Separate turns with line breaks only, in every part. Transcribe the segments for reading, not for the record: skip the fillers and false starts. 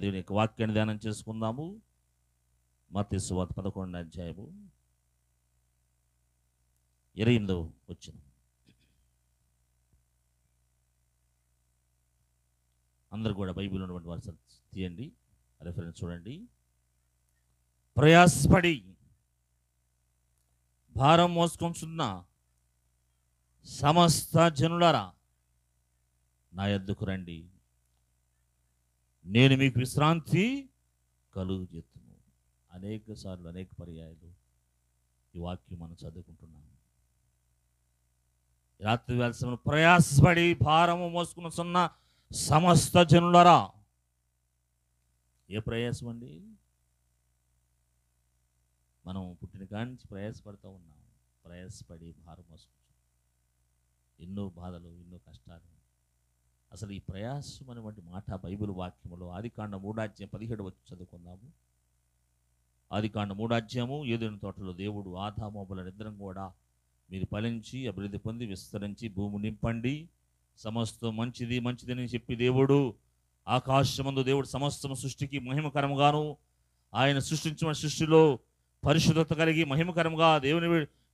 దేవుని యొక్క వాక్యాన్ని ధ్యానం చేసుకుందాము. మత్తయి సువార్త 11వ అధ్యాయము 28వ వచనం. అందరూ కూడా బైబిల్ ఉన్నటువంటి వారు తీయండి, రెఫరెన్స్ చూడండి. ప్రయాసపడి భారం మోసుకొంచున్న సమస్త జనులారా నా యొద్దకు రండి, నేను మీకు విశ్రాంతి కలుగు చేస్తును. అనేక సార్లు అనేక పర్యాయాలు ఈ వాక్యం మనం చదువుకుంటున్నాము. రాత్రి వేళ సమయంలో ప్రయాసపడి భారము మోసుకున్న సమస్త జనులారా. ఏ ప్రయాసం అండి? మనం పుట్టిన కాడి నుంచి ప్రయాసపడుతూ ఉన్నాం. ప్రయాసపడి భారం మోసుకుంటాం. ఎన్నో బాధలు, ఎన్నో కష్టాలు. అసలు ఈ ప్రయాసం అనేటువంటి మాట బైబిల్ వాక్యములో ఆదికాండం 3:17 చదువుకుందాము. ఆదికాండం 3 ఏదెను తోటలో దేవుడు ఆదాము అవ్వలనిద్దరం కూడా మీరు ఫలించి అభివృద్ధి పొంది విస్తరించి భూమి నింపండి, సమస్తం మంచిది మంచిదని చెప్పి దేవుడు ఆకాశమందు దేవుడు సమస్తం సృష్టికి మహిమకరముగాను ఆయన సృష్టించిన సృష్టిలో పరిశుద్ధత కలిగి మహిమకరంగా దేవుని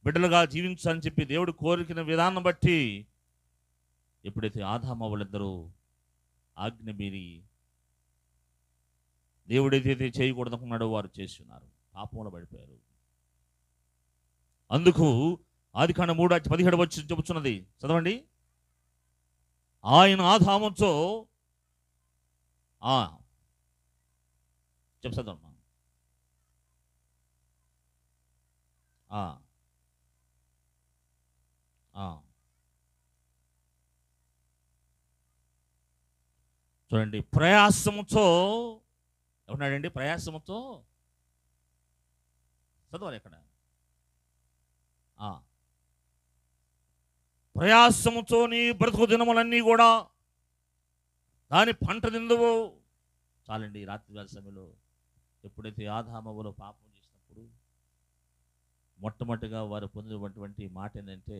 బిడ్డలుగా జీవించాలని చెప్పి దేవుడు కోరికిన విధానం బట్టి ఎప్పుడైతే ఆదాము వాళ్ళిద్దరూ ఆజ్ఞ మీరి దేవుడైతే చేయకూడదనుకున్నాడో వారు చేస్తున్నారు, పాపంలో పడిపోయారు. అందుకు ఆదికాండం 3:17 చెబుతున్నది, చదవండి. ఆయన ఆదాముతో చెప్తాదమ్మా. చూడండి, ప్రయాసముతో ఏమన్నాడండి? ప్రయాసముతో చదవాలి ఎక్కడ? ప్రయాసముతో నీ బ్రతుకు దినములన్నీ కూడా దాని పంట తిందువు. చాలండి. రాత్రి వేళ సమయంలో ఎప్పుడైతే ఆదామవులు పాపం చేసినప్పుడు మొట్టమొదటిగా వారు పొందినటువంటి మాట ఏంటంటే,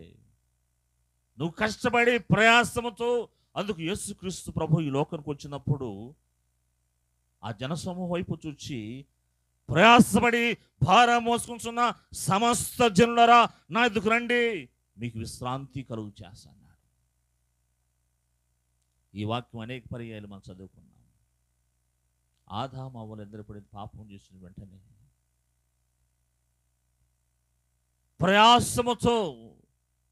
నువ్వు కష్టపడి ప్రయాసముతో. అందుకు యేసుక్రీస్తు ప్రభు ఈ లోకానికి వచ్చినప్పుడు ఆ జనసమూహం వైపు చూచి ప్రయాసపడి భారం మోసుకుంటున్న సమస్త జనులరా నా ఎదుకు రండి, మీకు విశ్రాంతి కలుగు చేస్తాడు. ఈ వాక్యం అనేక పర్యాయాలు మనం చదువుకున్నాం. ఆదాము అవ్వలు ఇద్దరు పడి పాపం చేసిన వెంటనే ప్రయాసముతో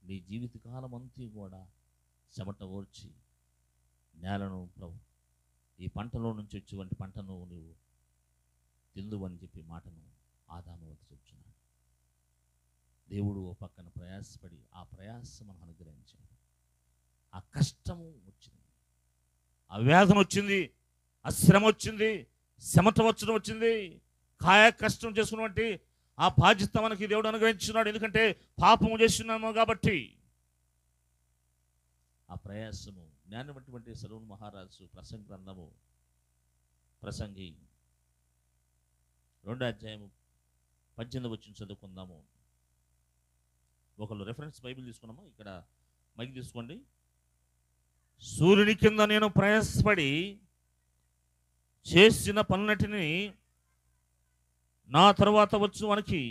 నీ జీవితకాలం అంతా కూడా చెమట ఓర్చి నేలను ప్రభు ఈ పంటలో నుంచి వచ్చేటువంటి పంటను నువ్వు తిందువు అని చెప్పి మాటను ఆదాము వద్ద చెప్తున్నాడు. దేవుడు ఓ పక్కన ప్రయాసపడి ఆ ప్రయాసం మనం అనుగ్రహించాడు. ఆ కష్టము వచ్చింది, ఆ వేదన వచ్చింది, ఆ శ్రమ వచ్చింది, చెమట వచ్చడం వచ్చింది, కాయ కష్టం చేసుకున్నటువంటి ఆ బాధ్యత మనకి దేవుడు అనుగ్రహించున్నాడు. ఎందుకంటే పాపము చేస్తున్నాము కాబట్టి. ఆ ప్రయాసము జ్ఞానమైనటువంటి సొలొమోను మహారాజు ప్రసంగి గ్రంథము ప్రసంగి 2:18 చదువుకుందాము. ఒకళ్ళు రెఫరెన్స్ బైబిల్ తీసుకున్నాము. ఇక్కడ మైక్ తీసుకోండి. సూర్యుని కింద నేను ప్రయాసపడి చేసిన పనులన్నిటిని నా తరువాత వచ్చు వానికి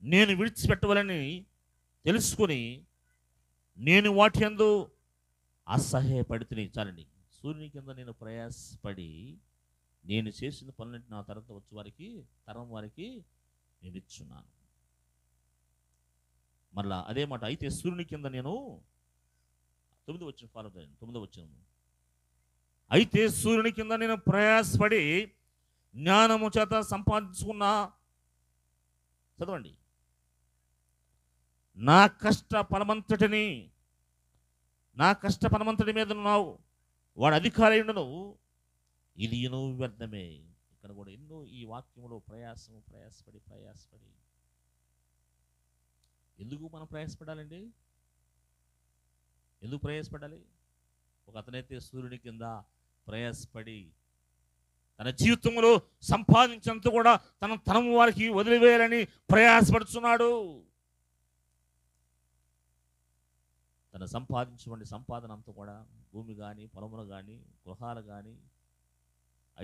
నేను విడిచిపెట్టవాలని తెలుసుకొని నేను వాటి యందు అసహ్యపడితిని. చాలండి. సూర్యుని కింద నేను ప్రయాసపడి నేను చేసిన పనులంటే నా తర్వాత వచ్చే వారికి తరం వారికి నేను ఇచ్చున్నాను. మళ్ళా అదే మాట, అయితే సూర్యుని కింద నేను 9 ఫాలో చేయండి. 9 అయితే సూర్యుని కింద నేను ప్రయాసపడి జ్ఞానము చేత సంపాదించుకున్న, చదవండి, నా కష్ట పనమంతటి మీద ఉన్నావు వాడు అధికారి ఉండను, ఇది నువ్వు వ్యర్థమే. ఇక్కడ కూడా ఎన్నో ఈ వాక్యంలో ప్రయాసపడి ఎందుకు మనం ప్రయాసపడాలండి? ఎందుకు ప్రయాసపడాలి? ఒక అతనైతే సూర్యుని కింద ప్రయాసపడి తన జీవితంలో సంపాదించినంత కూడా తన తరం వారికి వదిలివేయాలని ప్రయాసపడుతున్నాడు. తన సంపాదించినటువంటి సంపాదన అంతా కూడా భూమి కానీ, పొలములు కానీ, గృహాలు కానీ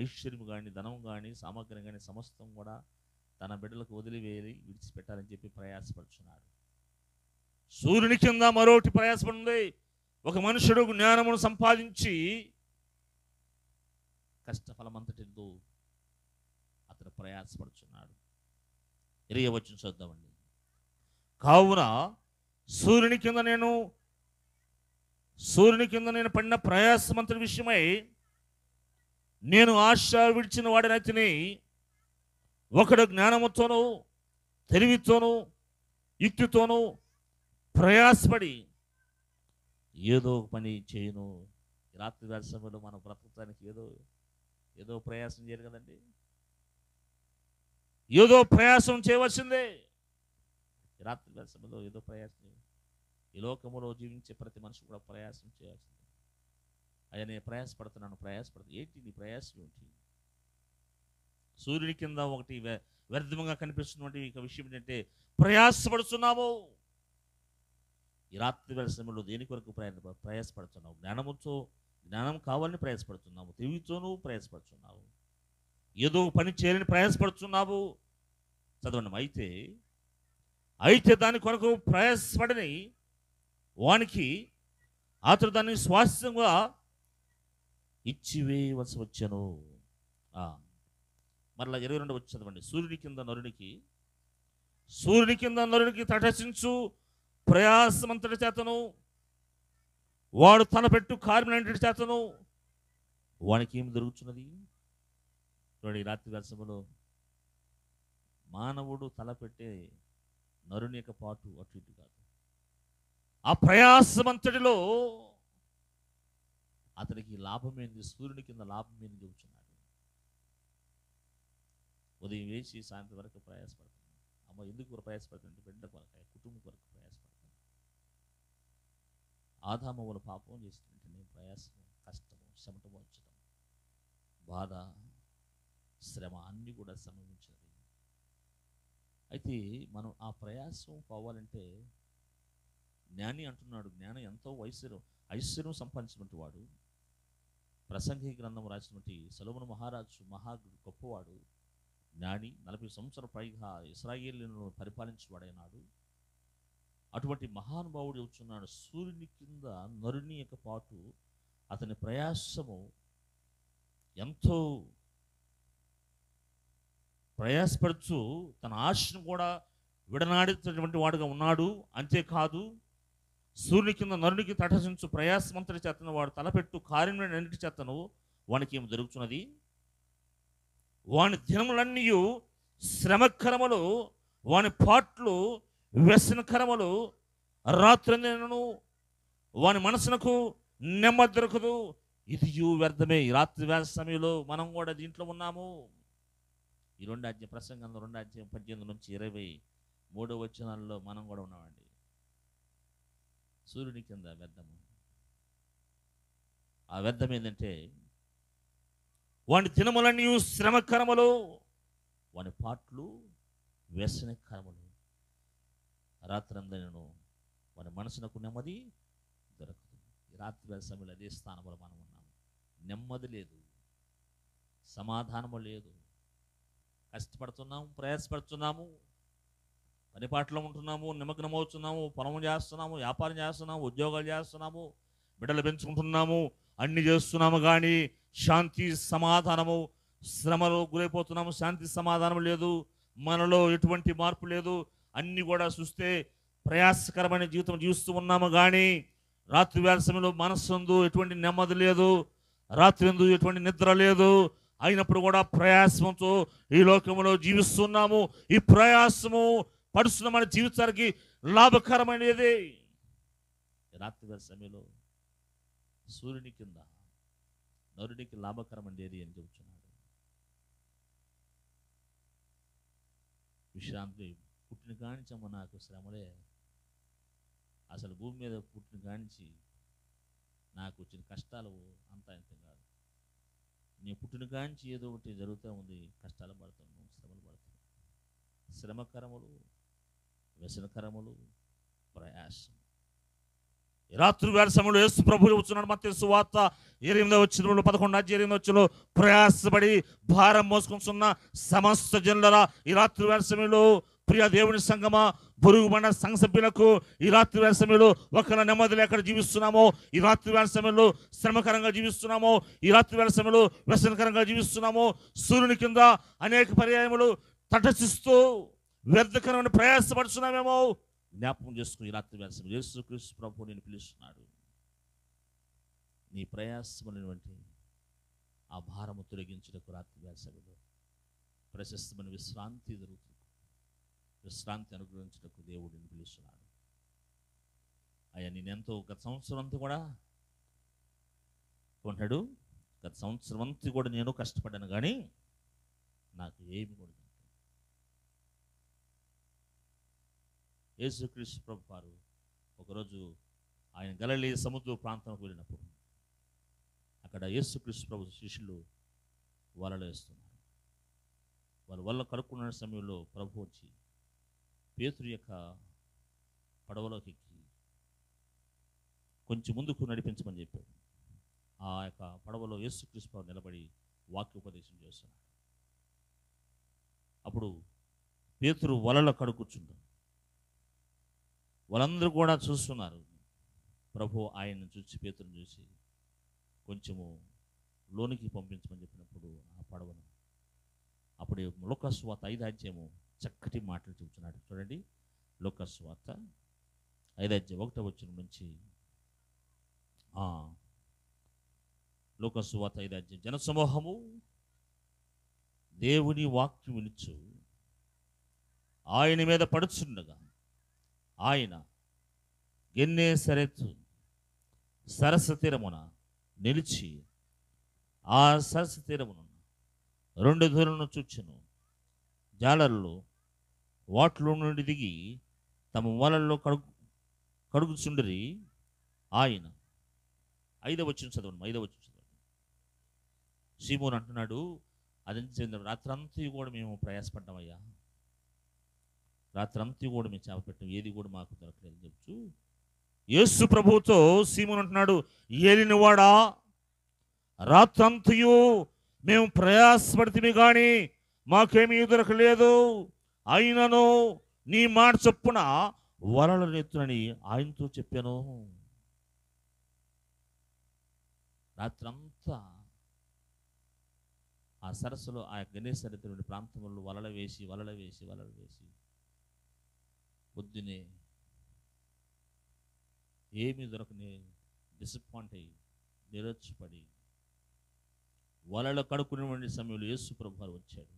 ఐశ్వర్యం కానీ, ధనం కానీ, సామగ్రి కానీ సమస్తం కూడా తన బిడ్డలకు వదిలివేయాలి, విడిచిపెట్టాలని చెప్పి ప్రయాసపడుచున్నాడు. సూర్యుని కింద మరొకటి ప్రయాసపడింది. ఒక మనుషుడు జ్ఞానమును సంపాదించి కష్టఫలమంతటితో అతను ప్రయాసపడుచున్నాడు. 20వ వచనం చూద్దామండి. కావున సూర్యుని కింద నేను పడిన ప్రయాసమంతటి విషయమై నేను ఆశ విడిచిన వాడినైతిని. ఒకడు జ్ఞానముతోనూ తెలివితోనూ యుక్తితోనూ ప్రయాసపడి ఏదో పని చేయను. రాత్రి వేళ సమయంలో మనం బ్రతకడానికి ఏదో ప్రయాసం చేయరు కదండి. ఏదో ప్రయాసం చేయవలసిందే. రాత్రి వేళ సమయంలో ఏదో ప్రయాసం. ఈ లోకములో జీవించే ప్రతి మనిషి కూడా ప్రయాసం చేయాల్సిందే. అయ్యా నేను ప్రయాసపడుతున్నాను. ఏంటి నీ ప్రయాసం ఏంటి? సూర్యుని కింద ఒకటి వ్యర్థంగా కనిపిస్తున్నటువంటి ఒక విషయం ఏంటంటే ప్రయాసపడుతున్నాము. ఈ రాత్రి వేళ సమయంలో దేని కొరకు ప్రయాసపడుతున్నావు? జ్ఞానం కావాలని ప్రయాసపడుతున్నావు, తెలివితోనూ ప్రయాసపడుతున్నావు, ఏదో పని చేయాలని ప్రయాసపడుతున్నావు. చదవండి. అయితే దాని కొరకు ప్రయాసపడని వానికి అతడు దాన్ని స్వాస్థ్యంగా ఇచ్చివేయవలసి వచ్చాను. మరలా 22 వచ్చి చదవండి. సూర్యుని కింద నరునికి తటచించు ప్రయాసమంతటి చేతను వాడు తన పెట్టు కార్యములంటి చేతను వానికి ఏమి దొరుకుతున్నది? చూడండి, రాత్రి వేళలో మానవుడు తలపెట్టే నరుని యొక్క పాటు అటు ఇటు కాదు. ఆ ప్రయాసమంతటిలో అతనికి లాభమేంది? సూర్యుని కింద లాభమేంది చెబుతున్నాడు. ఉదయం వేసి సాయంత్రం వరకు ప్రయాసపడుతున్నాను. అమ్మ ఎందుకు ప్రయాసపడుతుంది? బిడ్డ కొరకు, కుటుంబం కొరకు ప్రయాసపడుతుంది. ఆదామవుల పాపం చేస్తుంటే నేను ప్రయాసం, కష్టము, చెమట వచ్చడం, బాధ, శ్రమ అన్నీ కూడా సంభవించినవి. అయితే మనం ఆ ప్రయాసం పోవాలంటే జ్ఞాని అంటున్నాడు. జ్ఞానం ఎంతో ఐశ్వర్యం సంపాదించినటువంటి వాడు. ప్రసంగి గ్రంథం రాసినటువంటి సొలొమోను మహారాజు గొప్పవాడు, జ్ఞాని. 40 సంవత్సరాల పైగా ఇశ్రాయేలును పరిపాలించేవాడైనాడు. అటువంటి మహానుభావుడు చెబుతున్నాడు, సూర్యుని కింద నరుని యొక్క పాటు అతని ప్రయాసము ఎంతో ప్రయాసపడుచు తన ఆశను కూడా విడనాడేటటువంటి వాడుగా ఉన్నాడు. అంతేకాదు, సూర్యుని కింద నరునికి తటసించు ప్రయాసమంతటి చేతను వాడు తలపెట్టు కార్యములన్నిటి చేతను వానికి ఏమి జరుగుతున్నది? వాని దినములన్నీ శ్రమకరములు, వాని పాట్లు వ్యసనకరములు. రాత్రి నేను వాని మనసునకు నెమ్మది దొరకదు. ఇది వ్యర్థమే. ఈ రాత్రి వేళ సమయంలో మనం కూడా దీంట్లో ఉన్నాము. ఈ ప్రసంగంలో 2:18 నుంచి 23 వచనాల్లో మనం కూడా ఉన్నామండి. సూర్యుని కింద వ్యర్థము. ఆ వ్యర్థం ఏంటంటే వాని దినములన్నీ శ్రమకరములు, వాని పాటలు వ్యసనకరములు. రాత్రంతా నేను వాని మనసునకు నెమ్మది దొరకదు. ఈ రాత్రి వేళ సమయంలో అదే స్థానంలో మనం ఉన్నాము. నెమ్మది లేదు, సమాధానము లేదు. కష్టపడుతున్నాము, ప్రయాసపడుతున్నాము, పనిపాట్లో ఉంటున్నాము, నిమగ్నమవుతున్నాము, పొలం చేస్తున్నాము, వ్యాపారం చేస్తున్నాము, ఉద్యోగాలు చేస్తున్నాము, బిడ్డలు పెంచుకుంటున్నాము, అన్ని చేస్తున్నాము. కానీ శాంతి సమాధానము, శ్రమలో గురైపోతున్నాము. శాంతి సమాధానం లేదు, మనలో ఎటువంటి మార్పు లేదు. అన్నీ కూడా చూస్తే ప్రయాసకరమైన జీవితం జీవిస్తూ ఉన్నాము. కానీ రాత్రి వేళ సమయంలో మనస్సు ఎటువంటి నెమ్మది లేదు, రాత్రి ఎందు ఎటువంటి నిద్ర లేదు. అయినప్పుడు కూడా ప్రయాసంతో ఈ లోకంలో జీవిస్తున్నాము. ఈ ప్రయాసము పడుతున్న మన జీవితానికి లాభకరమైనది. రాత్రి వేళ సమయంలో సూర్యుని కింద నరునికి లాభకరమైనది అని చెబుతున్నాడు. విశ్రాంతి. పుట్టిన కానించమ్మ నాకు శ్రమలే. అసలు భూమి మీద పుట్టిన కానించి నాకు వచ్చిన కష్టాలు అంతా ఇంత కాదు. నేను పుట్టిన కానించి ఏదో ఒకటి జరుగుతూ ఉంది. కష్టాలు పడుతున్నాను, శ్రమలు పడుతున్నాను. శ్రమకరములు, వ్యసనకరములు, ప్రయాసం. ఈ రాత్రి వేళ సమయంలో యేసు ప్రభు చెబుతున్నాడు మత్తయి సువార్త 8వ వచనంలో 11 వచనంలో, ప్రయాసపడి భారం మోసుకుంటున్న సమస్త జనులరా, ఈ రాత్రి వేళ సమయంలో ప్రియ దేవుని సంగమా, బురుగుబండ సంఘ సభ్యులకు ఈ రాత్రి వేళ సమయంలో ఒకళ్ళ నెమ్మది లేక జీవిస్తున్నామో, ఈ రాత్రి వేళ సమయంలో శ్రమకరంగా జీవిస్తున్నామో, ఈ రాత్రి వేళ సమయంలో వ్యసనకరంగా జీవిస్తున్నామో, సూర్యుని కింద అనేక పర్యాయములు తటచిస్తూ వ్యర్థకరమైన ప్రయాసపడుతున్నామేమో జ్ఞాపకం చేసుకుని ఈ రాత్రి వేళ సమయంలో యేసుక్రీస్తు ప్రభువు నేను పిలుస్తున్నాడు. నీ ప్రయాసమైనటువంటి ఆ భారము తొలగించుటకు రాత్రి వేళ సమయంలో ప్రశస్తమైన విశ్రాంతి అనుగ్రహించుటకు దేవుడిని పిలుస్తున్నాడు. అయ్యా నేనెంతో గత సంవత్సరం అంతా కూడా అంటాడు, గత సంవత్సరం అంతా కూడా నేను కష్టపడ్డాను కానీ నాకు ఏమి కూడా యేసుక్రీస్తు ప్రభు వారు ఒకరోజు ఆయన గలిలయ సముద్ర ప్రాంతానికి వెళ్ళినప్పుడు అక్కడ యేసుక్రీస్తు ప్రభు శిష్యులు వలలు వేస్తున్నారు. వారు వల్ల కడుక్కున్న సమయంలో ప్రభు వచ్చి పేతురు యొక్క పడవలోకి ఎక్కి కొంచెం ముందుకు నడిపించమని చెప్పాడు. ఆ యొక్క పడవలో యేసుక్రీస్తు ప్రభు నిలబడి వాక్యోపదేశం చేస్తున్నాడు. అప్పుడు పేతురు వలలో కడుక్కుచుంటాడు. వాళ్ళందరూ కూడా చూస్తున్నారు. ప్రభు ఆయన్ని చూసి పేతురుని చూసి కొంచెము లోనికి పంపించమని చెప్పినప్పుడు ఆ పడవను అప్పుడు లూకాసు వార్త 5వ అధ్యాయము చక్కటి మాటలు చెబుతున్నాడు. చూడండి, లూకాసు వార్త 5వ అధ్యాయం 1వ వచనం నుంచి లూకాసు వార్త 5వ అధ్యాయం. జనసమూహము దేవుని వాక్యం వినుచు ఆయన మీద పడుచుండగా ఆయన గెన్నేసరెతు సరస్సు తీరమున నిలిచి ఆ సరస్సు తీరమున 2 దూరలను చూచెను. జాలర్లు వాటిలో నుండి దిగి తమ వలల్లో కడుగుచుండిరి. ఆయన 5వ వచనం చదవండి. సీమోను అంటున్నాడు, అది రాత్రంతా కూడా మేము ప్రయాసపడ్డామయ్యా, రాత్రంతా కూడా మేము చేప పెట్టాం, ఏది కూడా మాకు దొరకలేదు చెప్పు. యేసు ప్రభువుతో సీమోను అంటున్నాడు, ఏలినవాడా, రాత్రంతయు మేము ప్రయాసపడితే కానీ మాకేమీ దొరకలేదు, అయినను నీ మాట చొప్పున వలలు నెత్తునని ఆయనతో చెప్పాను. రాత్రంతా ఆ సరస్సులో ఆ గణేశ ప్రాంతంలో వలలు వేసి పొద్దునే ఏమీ దొరకని డిసప్పాయింట్ అయ్యి నిరొచ్చిపడి వలలో కడుక్కునే సమయంలో యేసు ప్రభు వారు వచ్చాడు.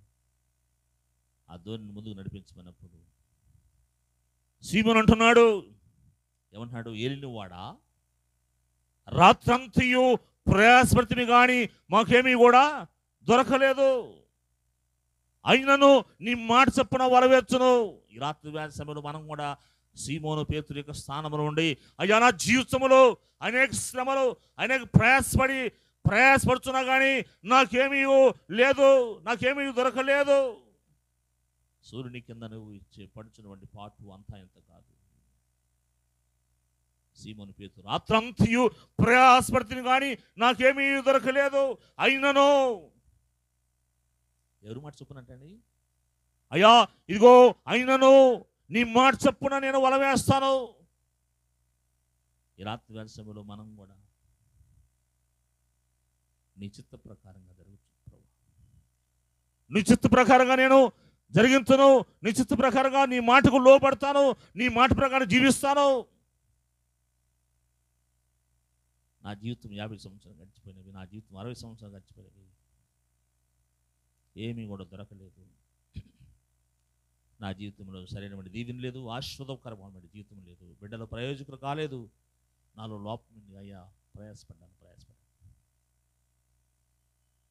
ఆ దూరిని ముందుకు నడిపించమన్నప్పుడు సీమోను అంటున్నాడు, ఏమంటున్నాడు, ఏలినవాడా, రాత్రంతయు ప్రయాసపడితే కానీ మాకేమీ కూడా దొరకలేదు, అయినను నీ మాట చొప్పున వలవేర్చును. ఈ రాత్రి వేళ సమయంలో మనం కూడా సీమోను పేతురు యొక్క స్థానంలో ఉండి, అయ్యా నా జీవితంలో అనేక శ్రమలు అనేక ప్రయాసపడుతున్నా కానీ నాకేమీ లేదు, నాకేమీ దొరకలేదు. సూర్యుని కింద నువ్వు పడుచున్నటువంటి పాటు అంతా ఎంత కాదు. సీమోను పేతురు రాత్రంతయు ప్రయాసపడుతుంది కానీ నాకేమీ దొరకలేదు, అయినను ఎవరు మాట చొప్పునంటండి, అయ్యా ఇదిగో అయినను నీ మాట చొప్పున నేను వల వేస్తాను. ఈ రాత్రి వేళ సమయంలో మనం కూడా నీ చిత్త ప్రకారంగా జరుగుతుంది ప్రభు, నీ చిత్త ప్రకారంగా నేను జరిగించను, నీ చిత్త ప్రకారంగా నీ మాటకు లోపడతాను, నీ మాట ప్రకారం జీవిస్తాను. నా జీవితం 50 సంవత్సరాలు గడిచిపోయినవి, నా జీవితం 60 సంవత్సరాలు గడిచిపోయినవి, ఏమీ కూడా దొరకలేదు. నా జీవితంలో సరైనటువంటి దీవెన లేదు, ఆశీర్వాదకరమైన జీవితం లేదు, బిడ్డలు ప్రయోజకులు కాలేదు, నాలో లోపం ఉంది. అయ్యా ప్రయాసపడ్డాను.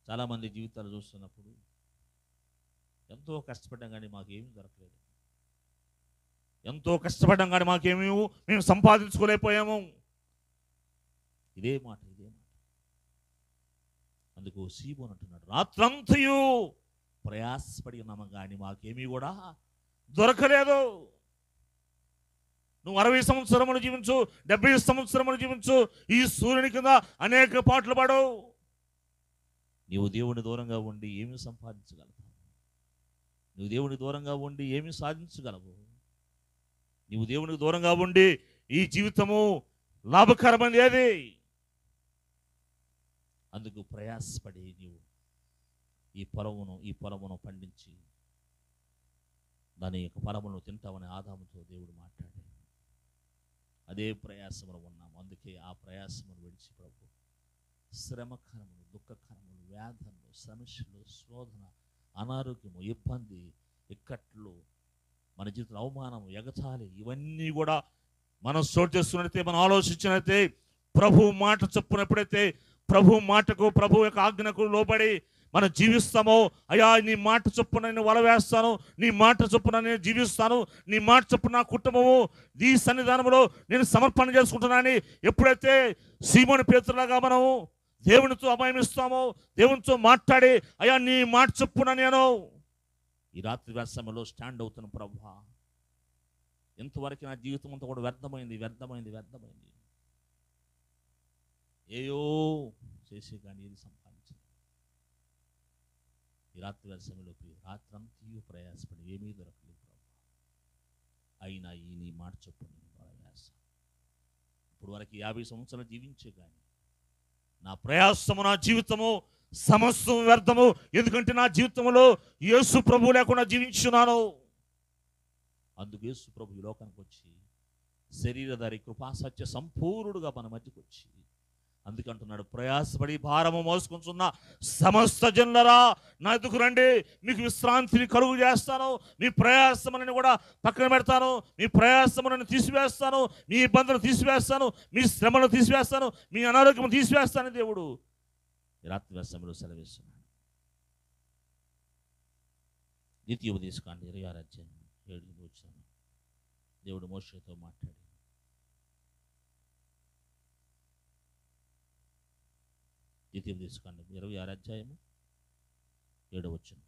చాలామంది జీవితాలు చూస్తున్నప్పుడు ఎంతో కష్టపడ్డాం కానీ మాకేమీ దొరకలేదు, ఎంతో కష్టపడ్డాం కానీ మేము సంపాదించుకోలేకపోయాము. ఇదే మాట. అందుకు సీమోను అంటున్నాడు, రాత్రంతయు ప్రయాసపడి ఉన్నాము కానీ మాకేమీ కూడా దొరకలేదు. నువ్వు 60 సంవత్సరములు జీవించు, 70 సంవత్సరములు జీవించు, ఈ సూర్యుని కింద అనేక పాటలు పాడు. నీవు దేవుని దూరంగా ఉండి ఏమి సంపాదించగలవు? నువ్వు దేవునికి దూరంగా ఉండి ఏమి సాధించగలవు? నీవు దేవునికి దూరంగా ఉండి ఈ జీవితము లాభకరమైనది ఏది? అందుకు ప్రయాసపడి నీవు ఈ పొలమును పండించి దాని యొక్క ఫలమును తింటామని ఆదాముతో దేవుడు మాట్లాడాడు. అదే ప్రయాసములు ఉన్నాము. అందుకే ఆ ప్రయాసమును విడిచి ప్రభు శ్రమకరములు, దుఃఖకరములు, వ్యాధులు, సమస్యలు, శోధన, అనారోగ్యము, ఇబ్బంది, ఇక్కట్లు, మన జీవితంలో అవమానము, ఎగతాళి, ఇవన్నీ కూడా మనం చోటు చేసుకున్నట్లయితే, మనం ఆలోచించినట్లయితే, ప్రభు మాట చొప్పున ఎప్పుడైతే ప్రభు మాటకు, ప్రభు యొక్క ఆజ్ఞకు లోబడి మనం జీవిస్తామో, అయ్యా నీ మాట చొప్పున నేను వల వేస్తాను, నీ మాట చొప్పున నేను జీవిస్తాను, నీ మాట చొప్పున నా కుటుంబము ఈ సన్నిధానంలో నేను సమర్పణ చేసుకుంటున్నానని ఎప్పుడైతే సీమోను పేతురులాగా మనము దేవునితో అభయమిస్తామో, దేవునితో మాట్లాడి అయ్యా నీ మాట చొప్పున నేను ఈ రాత్రి సమయంలో స్టాండ్ అవుతున్న ప్రభువా, ఎంతవరకు నా జీవితం అంతా కూడా వ్యర్థమైంది. ఏయో చేసి కానీ ఇది సంపాదించింది. ఈ రాత్రి సమయంలో రాత్రంతా ప్రయాసపడి ఏమీ దొరకలేదు ప్రభు. అయినా ఈ నీ మాట చొప్పున నేను ప్రయాసం. ఇప్పుడు వరకు 50 సంవత్సరాలు జీవించే కానీ నా ప్రయాసము, నా జీవితము సమస్తం వ్యర్థము. ఎందుకంటే నా జీవితంలో యేసు ప్రభు లేకుండా జీవించున్నాను. అందుకు యేసు ప్రభు ఈ లోకానికి వచ్చి శరీరధారి, కృపా సత్య సంపూర్ణుడుగా మన మధ్యకి వచ్చి అందుకంటున్నాడు, ప్రయాసపడి భారము మోసుకుంటున్న సమస్త జనులరా నా ఎదుకు రండి, మీకు విశ్రాంతిని కలుగు చేస్తాను. మీ ప్రయాసములను కూడా పక్కన పెడతాను, మీ ప్రయాసములను తీసివేస్తాను, మీ ఇబ్బందులు తీసివేస్తాను, మీ శ్రమను తీసివేస్తాను, మీ అనారోగ్యం తీసివేస్తాను. దేవుడు ఈ రాత్రి సమయంలో సెలవిస్తున్నాడు. ద్వితీయోపదేశకాండం 26 అధ్యాయం 7 వచ్చాను. దేవుడు మోషేతో మాట్లాడి, ద్వితీయోపదేశకాండం 26 అధ్యాయము 7 వచ్చాను.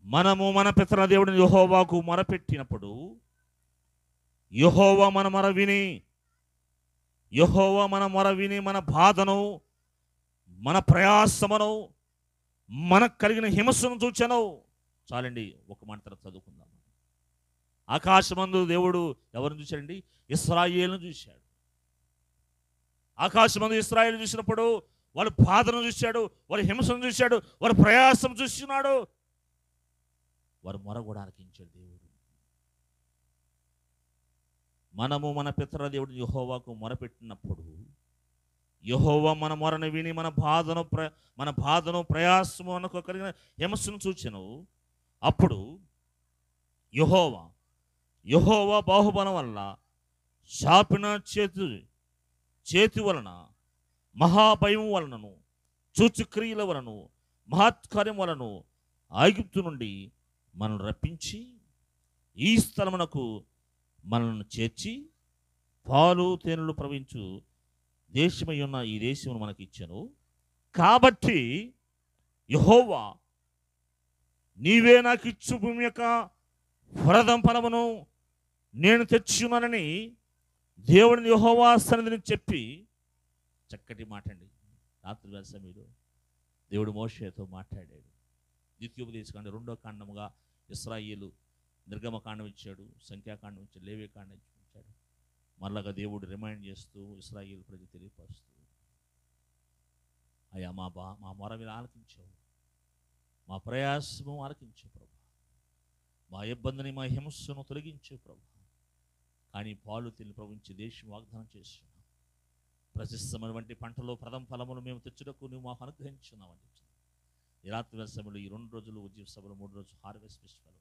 మనము మన పితరుల దేవుడిని యెహోవాకు మొరపెట్టినప్పుడు యెహోవా మన మొర విని మన బాధను, మన ప్రయాసమును, మనకు కలిగిన హింసను చూచాను. చాలండి, ఒక మాట తర్వాత చదువుకుందాం. ఆకాశమందు దేవుడు ఎవరిని చూశాడండి? ఇశ్రాయేలును చూశాడు. ఆకాశమందు ఇశ్రాయేలు చూసినప్పుడు వాళ్ళ బాధను చూశాడు, వారి హింసను చూశాడు, వారి ప్రయాసం చూస్తున్నాడు. వారు మొర కూడా ఆలకించాడు దేవుడు. మనము మన పితరుల దేవుడు యెహోవాకు మొరపెట్టినప్పుడు యెహోవా మన మొరను విని మన బాధను ప్రయాసము మనకు కలిగిన హింసను చూచెను. అప్పుడు యెహోవా బాహుబలం వల్ల చాపిన చేతి వలన, మహాభయం వలనను, సూచక్రియల వలను, మహత్కార్యం వలను ఐగుప్తు నుండి మనల్ని రప్పించి ఈ స్థలమునకు మనల్ని చేర్చి పాలు తేనెలు ప్రవహించు దేశమై ఉన్న ఈ దేశమును మనకి ఇచ్చాను. కాబట్టి యెహోవా నీవే నాకు ఇచ్చు భూమి యొక్క వరదం ఫలమును నేను తెచ్చున్నానని దేవుడిని యెహోవా సన్నిధిని చెప్పి, చక్కటి మాట అండి. రాత్రి సమయంలో దేవుడు మోషేతో మాట్లాడాడు. ద్వితీయోపదేశకాండం 2వ కాండముగా ఇశ్రాయేలు నిర్గమకాండం ఇచ్చాడు, సంఖ్యాకాండం ఇచ్చాడు, లేవీకాండం ఇచ్చాడు. మళ్ళగా దేవుడు రిమైండ్ చేస్తూ ఇశ్రాయేలు ప్రజలు తెలియపరుస్తూ, అయ్యా మా మొర మీద ఆలకించావు, మా ప్రయాసము ఆలకించావు ప్రభు, మా ఇబ్బందిని, మా హింసను తొలగించావు ప్రభు. కానీ పాలు తిని ప్రవహించి దేశం వాగ్దానం చేస్తున్నాం. ప్రశస్తమైన వంటి పంటలో ప్రథమ ఫలములు మేము తెచ్చుటకు నువ్వు మాకు అనుగ్రహించున్నావు అని చెప్తున్నావు. ఈ రాత్రి సమయంలో ఈ 2 రోజులు ఉద్యోగ సభలు, 3 రోజులు హార్వెస్ట్ ఫెస్టివల్.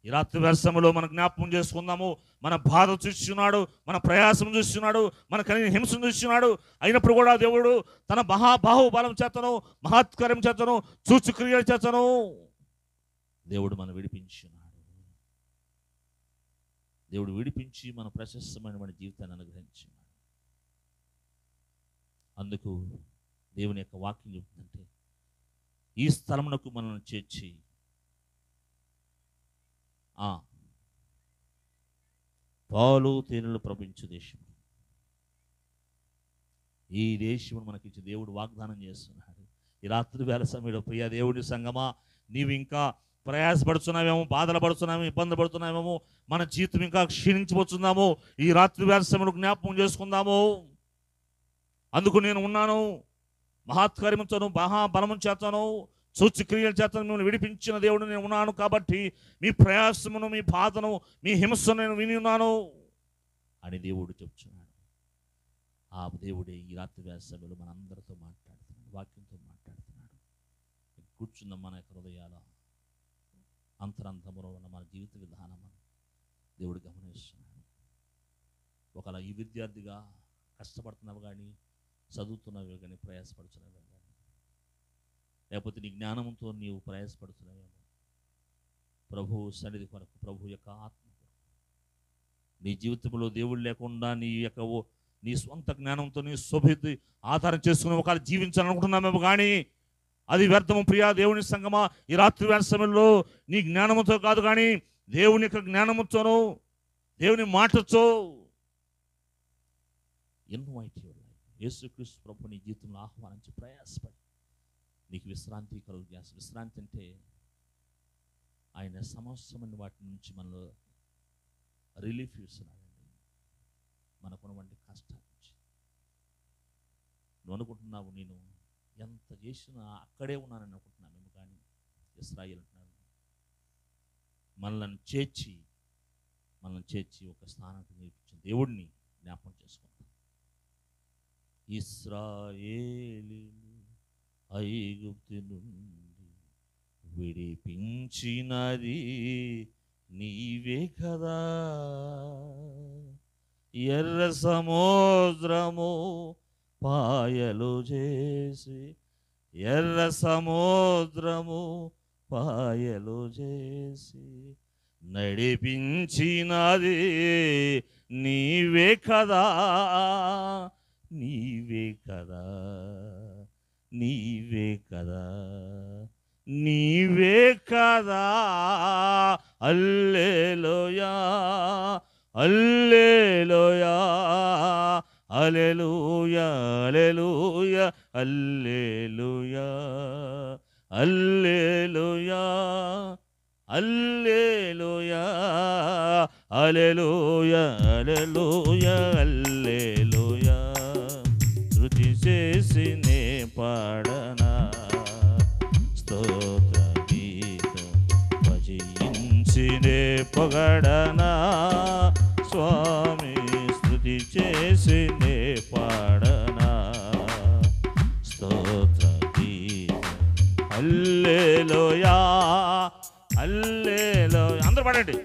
ఈ రాత్రి సమయంలో మనం జ్ఞాపకం చేసుకుందాము. మన బాధ చూస్తున్నాడు, మన ప్రయాసం చూస్తున్నాడు, మన కలిగిన హింసను చూస్తున్నాడు. అయినప్పుడు కూడా దేవుడు తన బాహుబలం చేతను, మహత్కార్యం చేతను, సూచక్రియల చేతను దేవుడు మనం విడిపించున్నాడు. దేవుడు విడిపించి మన ప్రశస్తమైన జీవితాన్ని అనుగ్రహించున్నాడు. అందుకు దేవుని యొక్క వాక్యం చెప్తుందంటే, ఈ స్థలమునకు మనల్ని చేర్చి ఆ పాలు తేనెలు ప్రవహించు దేశం, ఈ దేశం మనకిచ్చి దేవుడు వాగ్దానం చేస్తున్నాడు. ఈ రాత్రి వేళ సమయంలో ప్రియ దేవుడి సంగమా, నీవు ఇంకా ప్రయాసపడుతున్నామేమో, బాధలు పడుతున్నామేమో, ఇబ్బందులు పడుతున్నామేమో, మన జీవితం ఇంకా క్షీణించిపోతున్నామో, ఈ రాత్రి వేళ సమయంలో జ్ఞాపకం చేసుకుందాము. అందుకు నేను ఉన్నాను, మహాత్కార్యముతోను మహాబలము చేతను సూచక్రియల చేత మిమ్మల్ని విడిపించిన దేవుడు నేను ఉన్నాను. కాబట్టి మీ ప్రయాసమును, మీ బాధను, మీ హింసను నేను విని ఉన్నాను అని దేవుడు చెప్తున్నాడు. ఆ దేవుడే ఈ రాత్రి వేళ సమయంలో మనందరితో మాట్లాడుతున్నాడు, వాక్యంతో మాట్లాడుతున్నాడు. కూర్చున్న మన హృదయాల అంతరంతములో ఉన్న మన జీవిత విధానం దేవుడు గమనిస్తున్నాడు. ఒకవేళ ఈ విద్యార్థిగా కష్టపడుతున్నావు కానీ, చదువుతున్నావు కానీ, ప్రయాసపడుతున్నావు కానీ, లేకపోతే నీ జ్ఞానంతో నీవు ప్రయాసపడుతున్నావేమో, ప్రభు సన్నిధి కొరకు, ప్రభు యొక్క ఆత్మ కొరకు, నీ జీవితంలో దేవుడు లేకుండా నీ స్వంత జ్ఞానంతో నీ శోభితి ఆధారం చేసుకుని ఒకవేళ జీవించాలనుకుంటున్నామేమో కానీ అది వ్యర్థము. ప్రియా దేవుని సంగమా, ఈ రాత్రి వేళ సమయంలో నీ జ్ఞానముతో కాదు కానీ దేవుని యొక్క జ్ఞానముతోనూ దేవుని మాటతో ఇన్వైట్ యువర్ లైఫ్. యేసుక్రీస్తు ప్రభు నీ జీవితంలో ఆహ్వానించి ప్రయాసపడి నీకు విశ్రాంతి కలుగు చేస్తాడు. విశ్రాంతి అంటే ఆయన సమస్తమైన వాటి నుంచి మనలో రిలీఫ్ ఇస్తున్నాడండి. మనకున్నటువంటి కష్టాల నుంచి. నువ్వు అనుకుంటున్నావు నేను ఎంత చేసినా అక్కడే ఉన్నానని అనుకుంటున్నాను కానీ ఇశ్రాయేలు అంటున్నాడు, మనల్ని చేర్చి ఒక స్థానానికి నేర్పించిన దేవుడిని జ్ఞాపకం చేసుకుంటాం. ఇశ్రాయేలు ఐగుప్తు నుండి విడిపించినది నీవే కదా, ఎర్ర సముద్రము పాయలు చేసి, ఎర్ర సముద్రము పాయలు చేసి నడిపించినది నీవే కదా, నీవే కదా, నీవే కదా, నీవే కదా. హల్లెలూయా, హల్లెలూయా, హల్లెలూయా, హల్లెలూయా, హల్లెలూయా, హల్లెలూయా, హల్లెలూయా, హల్లెలూయా, హల్లెలూయా, హల్లెలూయా. స్తుతి చేసి నే పాడనా స్తోత్ర గీతం, భజించి నే పొగడనా స్వామి, స్తుతి చేసి నే పాడనా స్తోత్ర గీతం. హల్లెలూయా, హల్లెలూయా. అందరూ పాడండి.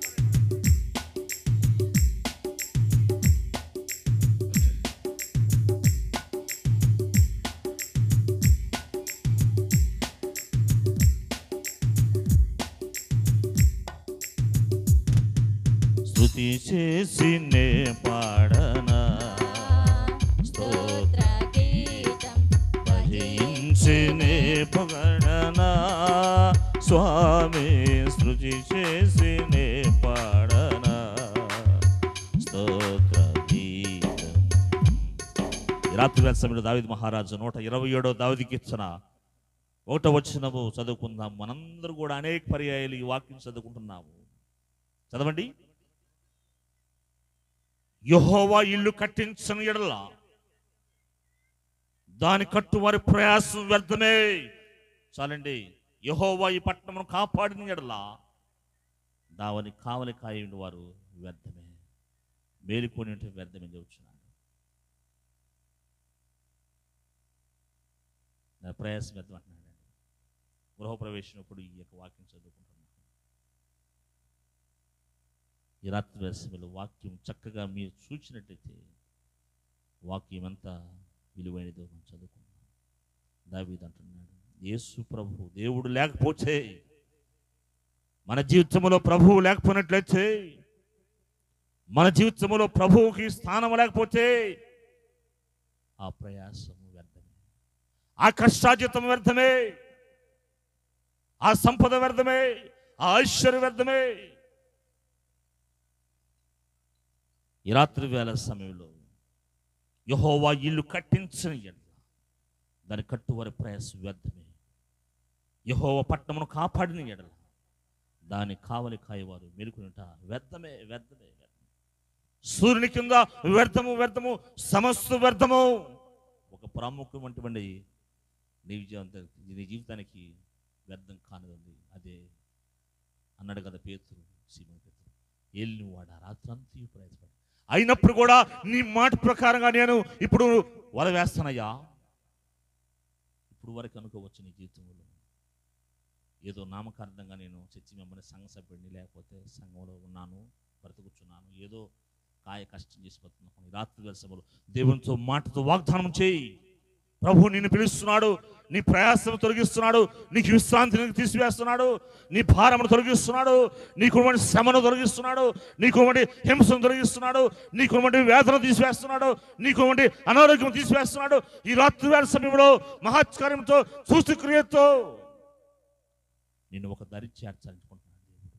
స్తుతి చేసి నే పాడనా స్తోత్ర గీతం, భజించి నే పొగడనా స్వామి, స్తుతి చేసి నే పాడనా స్తోత్ర గీతం. ఈ రాత్రి వేళ సమయంలో దావీదు మహారాజు 127వ దావీదు కీర్తన 1వ వచనము చదువుకుందాం. మనందరూ కూడా అనేక పర్యాయాలు ఈ వాక్యం చదువుకుంటున్నాము. చదవండి. యెహోవా ఇల్లు కట్టించని ఎడల దాని కట్టు వారి ప్రయాసం వ్యర్థమే. చాలండి. యెహోవా ఈ పట్టణమును కాపాడిన ఎడల దాని కావలి కాయని వారు వ్యర్థమే, మేలుకొని వ్యర్థమే చెబుతున్నాడు. నా ప్రయాసం వ్యర్థం అంటున్నాడండి. గృహప్రవేశం అప్పుడు ఈ యొక్క వాక్యం చదువుకుంటున్నాను. ఈ రాత్రి వేసవిలో వాక్యం చక్కగా మీరు చూసినట్టయితే వాక్యం అంతా విలువైనదో మనం చదువుకున్నాం. దావీదు అంటున్నాడు, యేసు ప్రభు దేవుడు లేకపోతే, మన జీవితంలో ప్రభువు లేకపోయినట్లయితే, మన జీవితంలో ప్రభువుకి స్థానం లేకపోతే ఆ ప్రయాసము వ్యర్థమే, ఆ కష్టార్జితం వ్యర్థమే, ఆ సంపద వ్యర్థమే, ఆ ఐశ్వర్యం వ్యర్థమే. ఈ రాత్రి వేళ సమయంలో యెహోవా ఇల్లు కట్టించని ఎడల దాని కట్టువారి ప్రయాసం వ్యర్థమే. యెహోవా పట్టణమును కాపాడిన ఎడల దాని కావలి కాయవారు మెలుకునుట వ్యర్థమే, వ్యర్థమే, వ్యర్థమే. సూర్యుని కింద వ్యర్థము, వ్యర్థము, సమస్త వ్యర్థము. ఒక ప్రాముఖ్యమైనటువంటి నీ జీవితానికి వ్యర్థం కానిది అదే అన్నాడు కదా పేతురు, సీమోను పేతురు. ఏలిని వాడ రాత్రంతా ప్రయాసపడి అయినప్పుడు కూడా నీ మాట ప్రకారంగా నేను ఇప్పుడు వల వేస్తానయ్యా. ఇప్పుడు వరకు అనుకోవచ్చు నీ జీవితంలో ఏదో నామకార్థంగా నేను చర్చి మెంబర్ని, సంఘ సభ్యుడిని, లేకపోతే సంఘంలో ఉన్నాను, బ్రతుకుచున్నాను, ఏదో కాయ కష్టం చేసి బతున్నాను. రాత్రి వేళ సభలో దేవునితో మాటతో వాగ్దానం చేయి. ప్రభు నిన్ను పిలుస్తున్నాడు, నీ ప్రయాసం తొలగిస్తున్నాడు, నీకు విశ్రాంతిని తీసివేస్తున్నాడు, నీ భారమును తొలగిస్తున్నాడు, నీకున్నటువంటి శ్రమను తొలగిస్తున్నాడు, నీకున్నటువంటి హింసను తొలగిస్తున్నాడు, నీకున్నటువంటి వేదన తీసివేస్తున్నాడు, నీకున్నటువంటి అనారోగ్యం తీసివేస్తున్నాడు. ఈ రాత్రి వేళ సమయంలో మహత్కార్యంతో సూచక్రియతో నేను ఒక దరి చేర్చాలనుకుంటున్నాను. దేవుడు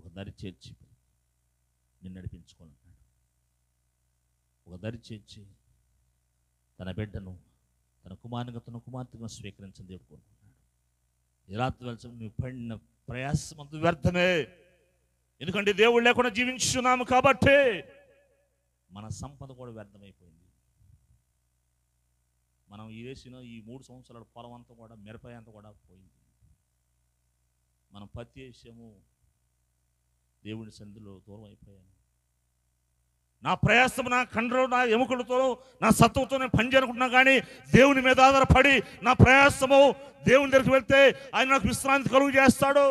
ఒక దరి చేర్చి నిన్ను నడిపించుకుంటున్నాడు. ఒక దరి చేర్చి తన బిడ్డను, తన కుమారునిగా, తన కుమార్తెగా స్వీకరించని దేవుడు కోరుకుంటున్నాడు. ఈ రాత్రి వేళ నువ్వు పడిన ప్రయాసం అంత వ్యర్థమే. ఎందుకంటే దేవుడు లేకుండా జీవించున్నాము కాబట్టి మన సంపద కూడా వ్యర్థమైపోయింది. మనం ఈ వేసిన ఈ 3 సంవత్సరాల పొలం అంతా కూడా, మిరపకాయ అంతా కూడా పోయింది. మనం పత్తి వేసాము, దేవుడి సన్నిధిలో దూరం అయిపోయాను. నా ప్రయాసం, నా కండలో, నా ఎముకలతో, నా సత్తువతో నేను పని చేయనుకుంటున్నా, కానీ దేవుని మీద ఆధారపడి నా ప్రయాసము దేవుని దగ్గరికి వెళ్తే ఆయన నాకు విశ్రాంతి కలుగు చేస్తాడు.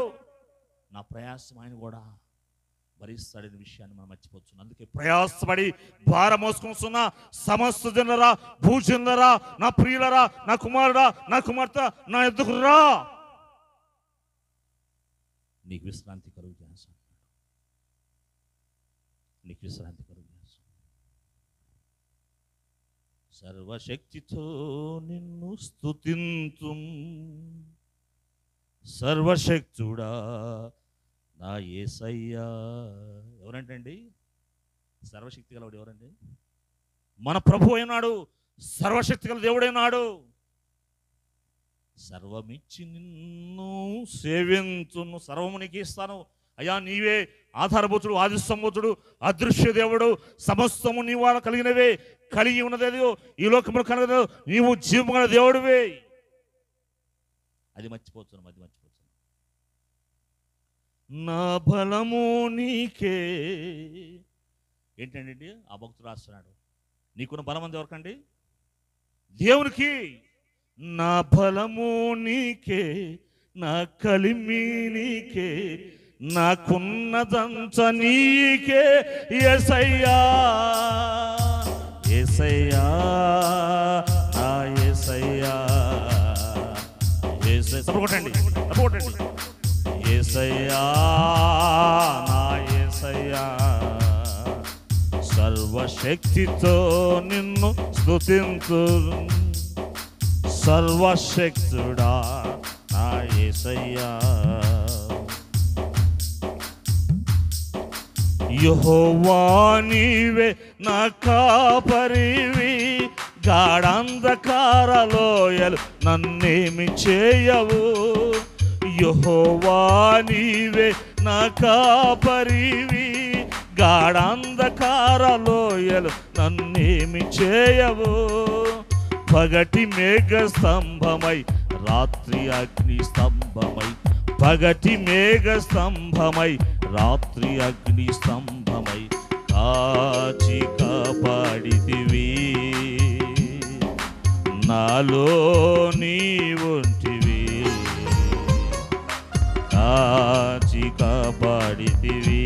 నా ప్రయాసం ఆయన కూడా భరిస్తాడనే విషయాన్ని మనం మర్చిపోతున్నాం. అందుకే ప్రయాసపడి భారం మోసుకొస్తున్న సమస్త జనులరా, భూజనులరా, నా ప్రియులరా, నా కుమారుడా, నా కుమార్తె, నా ఎద్దుకు రా, నీకు విశ్రాంతి కలుగు చేస్తాడు. నీకు విశ్రాంతి కలుగు చేస్తాడు. సర్వశక్తితో నిన్ను స్తుతింతుం, సర్వశక్తుడా నా యేసయ్యా. ఎవరంటండి సర్వశక్తి గలవాడు? ఎవరండి? మన ప్రభు అయినాడు, సర్వశక్తి గల దేవుడైనాడు. సర్వమిచ్చి నిన్ను సేవించును, సర్వము నీకు ఇస్తాను అయ్యా. నీవే ఆధారభూతుడు, ఆది సంభూతుడు, అదృశ్య దేవుడు, సమస్తము నీ వాళ్ళ కలిగినవే, కలిగి ఉన్నదేదో ఈ లోకములు కలగదు, నీవు జీవము గల దేవుడివే. అది మర్చిపోతున్నాం, అది మర్చిపోతున్నాం. నా బలము నీకే. ఏంటండి ఆ భక్తుడు రాస్తున్నాడు, నీకున్న బలం అంది ఎవరికండి? దేవునికి. నా బలము నీకే, నా కలిమి నీకే, నాకున్నదంత నీకే యేసయ్యా, యేసయ్యా, నా యేసయ్యా, యేసయ్యా. తప్పకొట్టండి, తప్పకొట్టండి. యేసయ్యా, నా యేసయ్యా, సర్వశక్తితో నిన్ను స్తుతింతు, సర్వశక్తుడా నా యేసయ్యా. యెహోవా నీవే నా కాపరివి, గాఢాంధకార లోయలు నన్నేమి చేయవు. యెహోవా నీవే నా కాపరివి, గాఢాంధకార లోయలు నన్నేమి చేయవు. పగటి మేఘ స్తంభమై, రాత్రి అగ్ని స్తంభమై, పగటి మేఘ స్తంభమై, రాత్రి అగ్ని స్తంభమై, కాచి కాపాడితివి. నాలో నీవుంటివి, కాచి కాపాడితివి.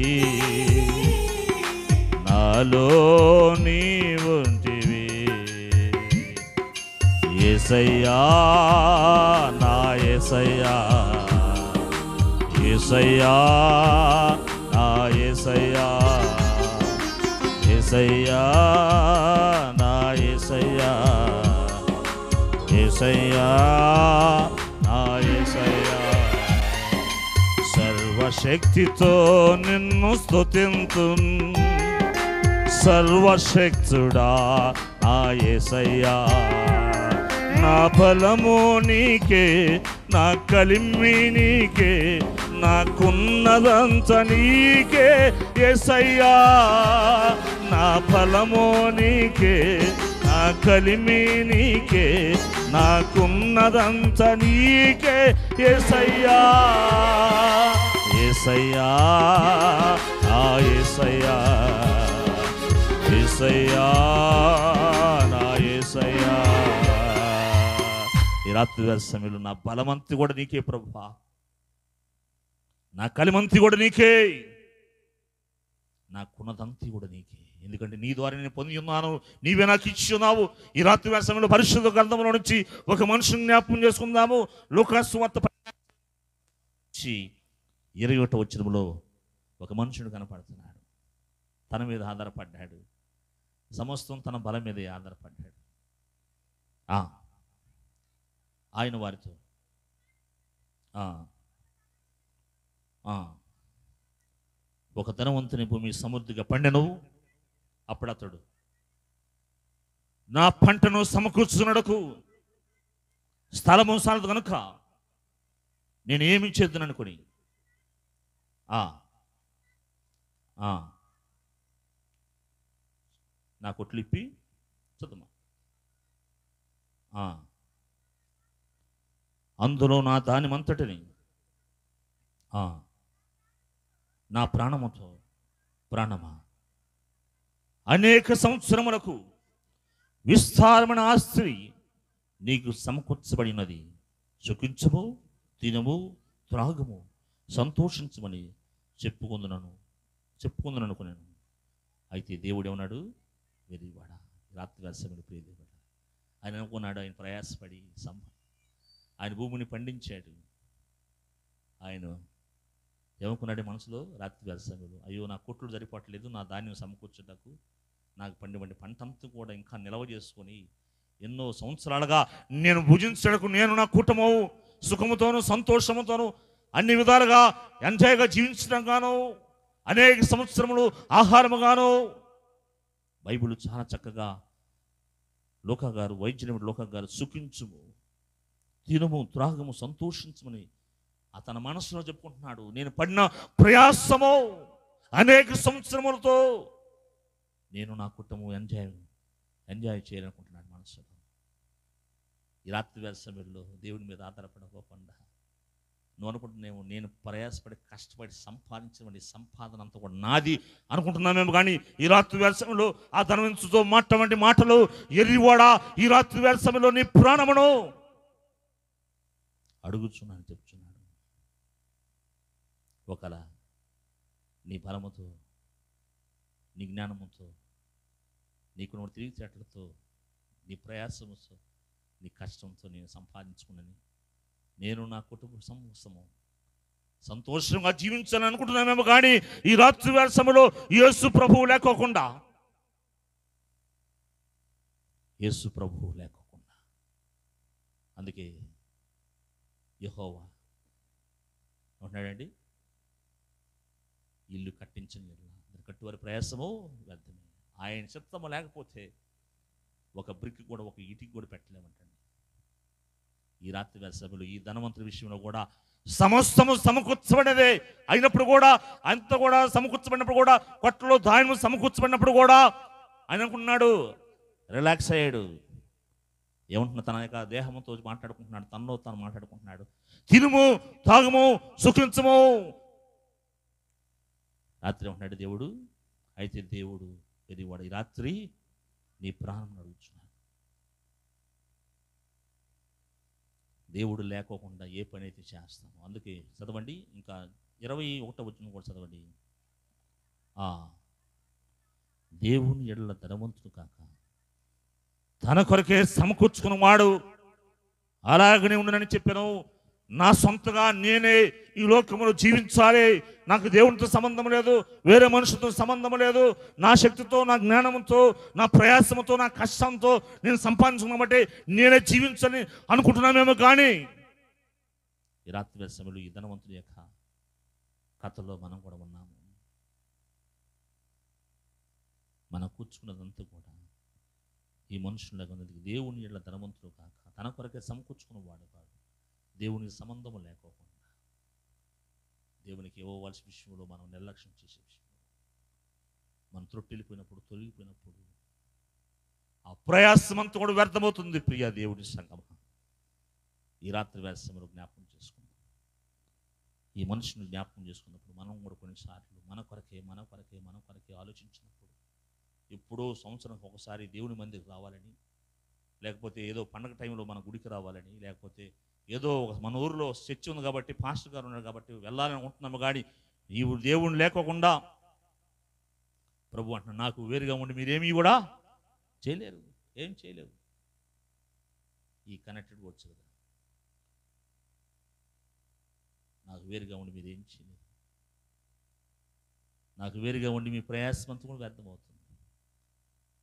నాలో నీవుంటివి. యేసయ్యా, నా యేసయ్యా, యేసయ్యా, నా యేసయ్యా, యేసయ్యా, నా యేసయ్యా, యేసయ్యా, నా యేసయ్యా. సర్వశక్తితో నిన్ను స్తుతింతున్, సర్వశక్తుడా నా యేసయ్యా, నా బలము నీకే, నా కలిమి నీకే, నాకున్నదంత నీకే యేసయ్యా. నా బలము నీకే, నా కలిమి నీకే, నాకున్నదంత నీకే యేసయ్యా. యేసయ్యా, నా యేసయ్యా, యేసయ్యా, నా యేసయ్యా. ఈ రాత్రి సమయంలో నా బలమంతి కూడా నీకే ప్రభువా, నా కలిమంతి కూడా నీకే, నాకున్నదంతి కూడా నీకే. ఎందుకంటే నీ ద్వారా నేను పొంది ఉన్నాను, నీవే నాకు ఇచ్చి ఉన్నావు. ఈ రాత్రి సమయంలో పరిశుద్ధ గ్రంథంలో నుంచి ఒక మనుషుని జ్ఞాపకం చేసుకుందాము. లూకాసు సువార్త 21వ వచనంలో ఒక మనుషుడు కనపడుతున్నాడు. తన మీద ఆధారపడ్డాడు, సమస్తం తన బలం మీదే ఆధారపడ్డాడు. ఆయన వారితో ఒక ధనవంతుని భూమి సమృద్ధిగా పండెను. అప్పుడు అతడు నా పంటను సమకూర్చున్నడకు స్థలము సాలదు కనుక నేను ఏమి చేద్దాను అనుకుని నా కొట్లు ఇప్పి చదుమా, అందులో నా దానిమంతటిని నా ప్రాణముతో, ప్రాణమా, అనేక సంవత్సరములకు విస్తారమైన ఆస్తి నీకు సమకూర్చబడినది, సుఖించము, తినము, త్రాగము, సంతోషించమని చెప్పుకుందును అనుకున్నాను. అయితే దేవుడు ఏమన్నాడు? వెర్రివాడా, రాత్రిగారి సమయంలో ప్రియదేవుడా. ఆయన అనుకున్నాడు, ఆయన ప్రయాసపడి ఆయన భూమిని పండించాడు. ఆయన ఏమనుకున్నాడు మనసులో? రాత్రిగారి సమయంలో అయ్యో నా కొట్లు సరిపట్లేదు, నా ధాన్యం సమకూర్చుటకు నాకు పండి పంటంతా కూడా ఇంకా నిల్వ చేసుకొని ఎన్నో సంవత్సరాలుగా నేను భుజించడకు నేను నా కుటుంబం సుఖముతోనూ సంతోషముతోనూ అన్ని విధాలుగా ఎంజాయ్గా జీవించడం గాను అనేక సంవత్సరములు ఆహారముగాను. బైబిల్ చాలా చక్కగా లోకా గారు, వైద్యుని లోకా గారు, సుఖించుము, తినము, త్రాగము, సంతోషించమని అతని మనసులో చెప్పుకుంటున్నాడు. నేను పడిన ప్రయాసము అనేక సంవత్సరములతో నేను నా కుటుంబం ఎంజాయ్ చేయాలనుకుంటున్నాడు మనసులో. ఈ రాత్రి వేళ సమయంలో దేవుని మీద ఆధారపడకుండా నువ్వు అనుకుంటున్నావు నేను ప్రయాసపడి కష్టపడి సంపాదించిన సంపాదన అంతా కూడా నాది అనుకుంటున్నామేమో. కానీ ఈ రాత్రి వేళ సమయంలో ఆ ధనవంతుతో మాట్లాడే మాటలు, ఎర్రివాడా ఈ రాత్రి వేళ సమయంలో నీ ప్రాణమును అడుగుచున్నాను చెప్తున్నాడు. ఒకలా నీ బలముతో, నీ జ్ఞానముతో, నీకు నువ్వు తెలివితేటలతో, నీ ప్రయాసముతో, నీ కష్టంతో నేను సంపాదించుకున్నాను, నేను నా కుటుంబ సమూహము సంతోషంగా జీవించాలని అనుకుంటున్నామేమో. కానీ ఈ రాత్రి వేళ సమయంలో యేసు ప్రభువు లేకోకుండా అందుకే యెహోవా ఉన్నాడండి, ఇల్లు కట్టించని కట్టువారి ప్రయాసము వ్యర్థమే, ఆయన చిత్తము లేకపోతే ఒక బ్రిక్ కూడా, ఒక ఇటుకి కూడా పెట్టలేమంటండి. ఈ రాత్రి వేళ సభలు ఈ ధనవంతుల విషయంలో కూడా సమస్తము సమకూర్చబడినదే అయినప్పుడు కూడా, అంత కూడా సమకూర్చబడినప్పుడు కూడా, కొట్టలో ధాన్యం సమకూర్చబడినప్పుడు కూడా ఆయన అనుకున్నాడు, రిలాక్స్ అయ్యాడు. ఏమంటున్నా? తన యొక్క దేహంతో మాట్లాడుకుంటున్నాడు, తనలో తాను మాట్లాడుకుంటున్నాడు. తినుము, తాగుము, సుఖించము. రాత్రి ఉంటున్నాడు దేవుడు. అయితే దేవుడు ఎదివాడు, ఈ రాత్రి నీ ప్రాణం అడుగుతున్నాడు. దేవుడు లేకోకుండా ఏ పని అయితే చేస్తాము. అందుకే చదవండి, ఇంకా 21వ వచనం కూడా చదవండి. దేవుని ఎడల ధనవంతుడు కాక తన కొరకే సమకూర్చుకున్నవాడు అలాగనే ఉండనని చెప్పాను. నా సొంతగా నేనే ఈ లోకంలో జీవించాలి, నాకు దేవునితో సంబంధం లేదు, వేరే మనుషులతో సంబంధం లేదు, నా శక్తితో, నా జ్ఞానంతో, నా ప్రయాసంతో, నా కష్టంతో నేను సంపాదించుకున్న బట్టి నేనే జీవించాలని అనుకుంటున్నామేమో. కానీ ఈ రాత్రి సమయంలో ఈ ధనవంతుని యొక్క కథలో మనం కూడా ఉన్నాము. మనం కూర్చున్నదంతా కూడా ఈ మనుషులకు దేవుని ఎడల ధనవంతుడు కాక తన కొరకే సమకూర్చుకున్నవాడు కాదు, దేవునికి సంబంధము లేకోకుండా దేవునికి ఇవ్వవలసిన విషయంలో మనం నిర్లక్ష్యం చేసే విషయంలో మనం త్రొట్టిల్లిపోయినప్పుడు, తొలగిపోయినప్పుడు ఆ ప్రయాసమంతా కూడా వ్యర్థమవుతుంది. ప్రియ దేవుడి సంగమా, ఈ రాత్రి వేసంలో జ్ఞాపకం చేసుకుందాం. ఈ మనుషుని జ్ఞాపకం చేసుకున్నప్పుడు మనం కూడా కొన్నిసార్లు మన కొరకే ఆలోచించినప్పుడు, ఎప్పుడో సంవత్సరానికి ఒకసారి దేవుని మందికి రావాలని, లేకపోతే ఏదో పండగ టైంలో మన గుడికి రావాలని, లేకపోతే ఏదో మన ఊరిలో చర్చి ఉంది కాబట్టి పాస్టర్ గారు ఉన్నారు కాబట్టి వెళ్ళాలని అనుకుంటున్నాము. కానీ నీవు దేవుని లేకోకుండా ప్రభు అంటున్నా, నాకు వేరుగా ఉండి మీరేమీ కూడా చేయలేరు, ఏం చేయలేరు. ఈ కనెక్టెడ్ వచ్చు కదా, నాకు వేరుగా ఉండి మీరు ఏం చేయలేరు, నాకు వేరుగా ఉండి మీ ప్రయాసమంతా కూడా వ్యర్థమవుతుంది.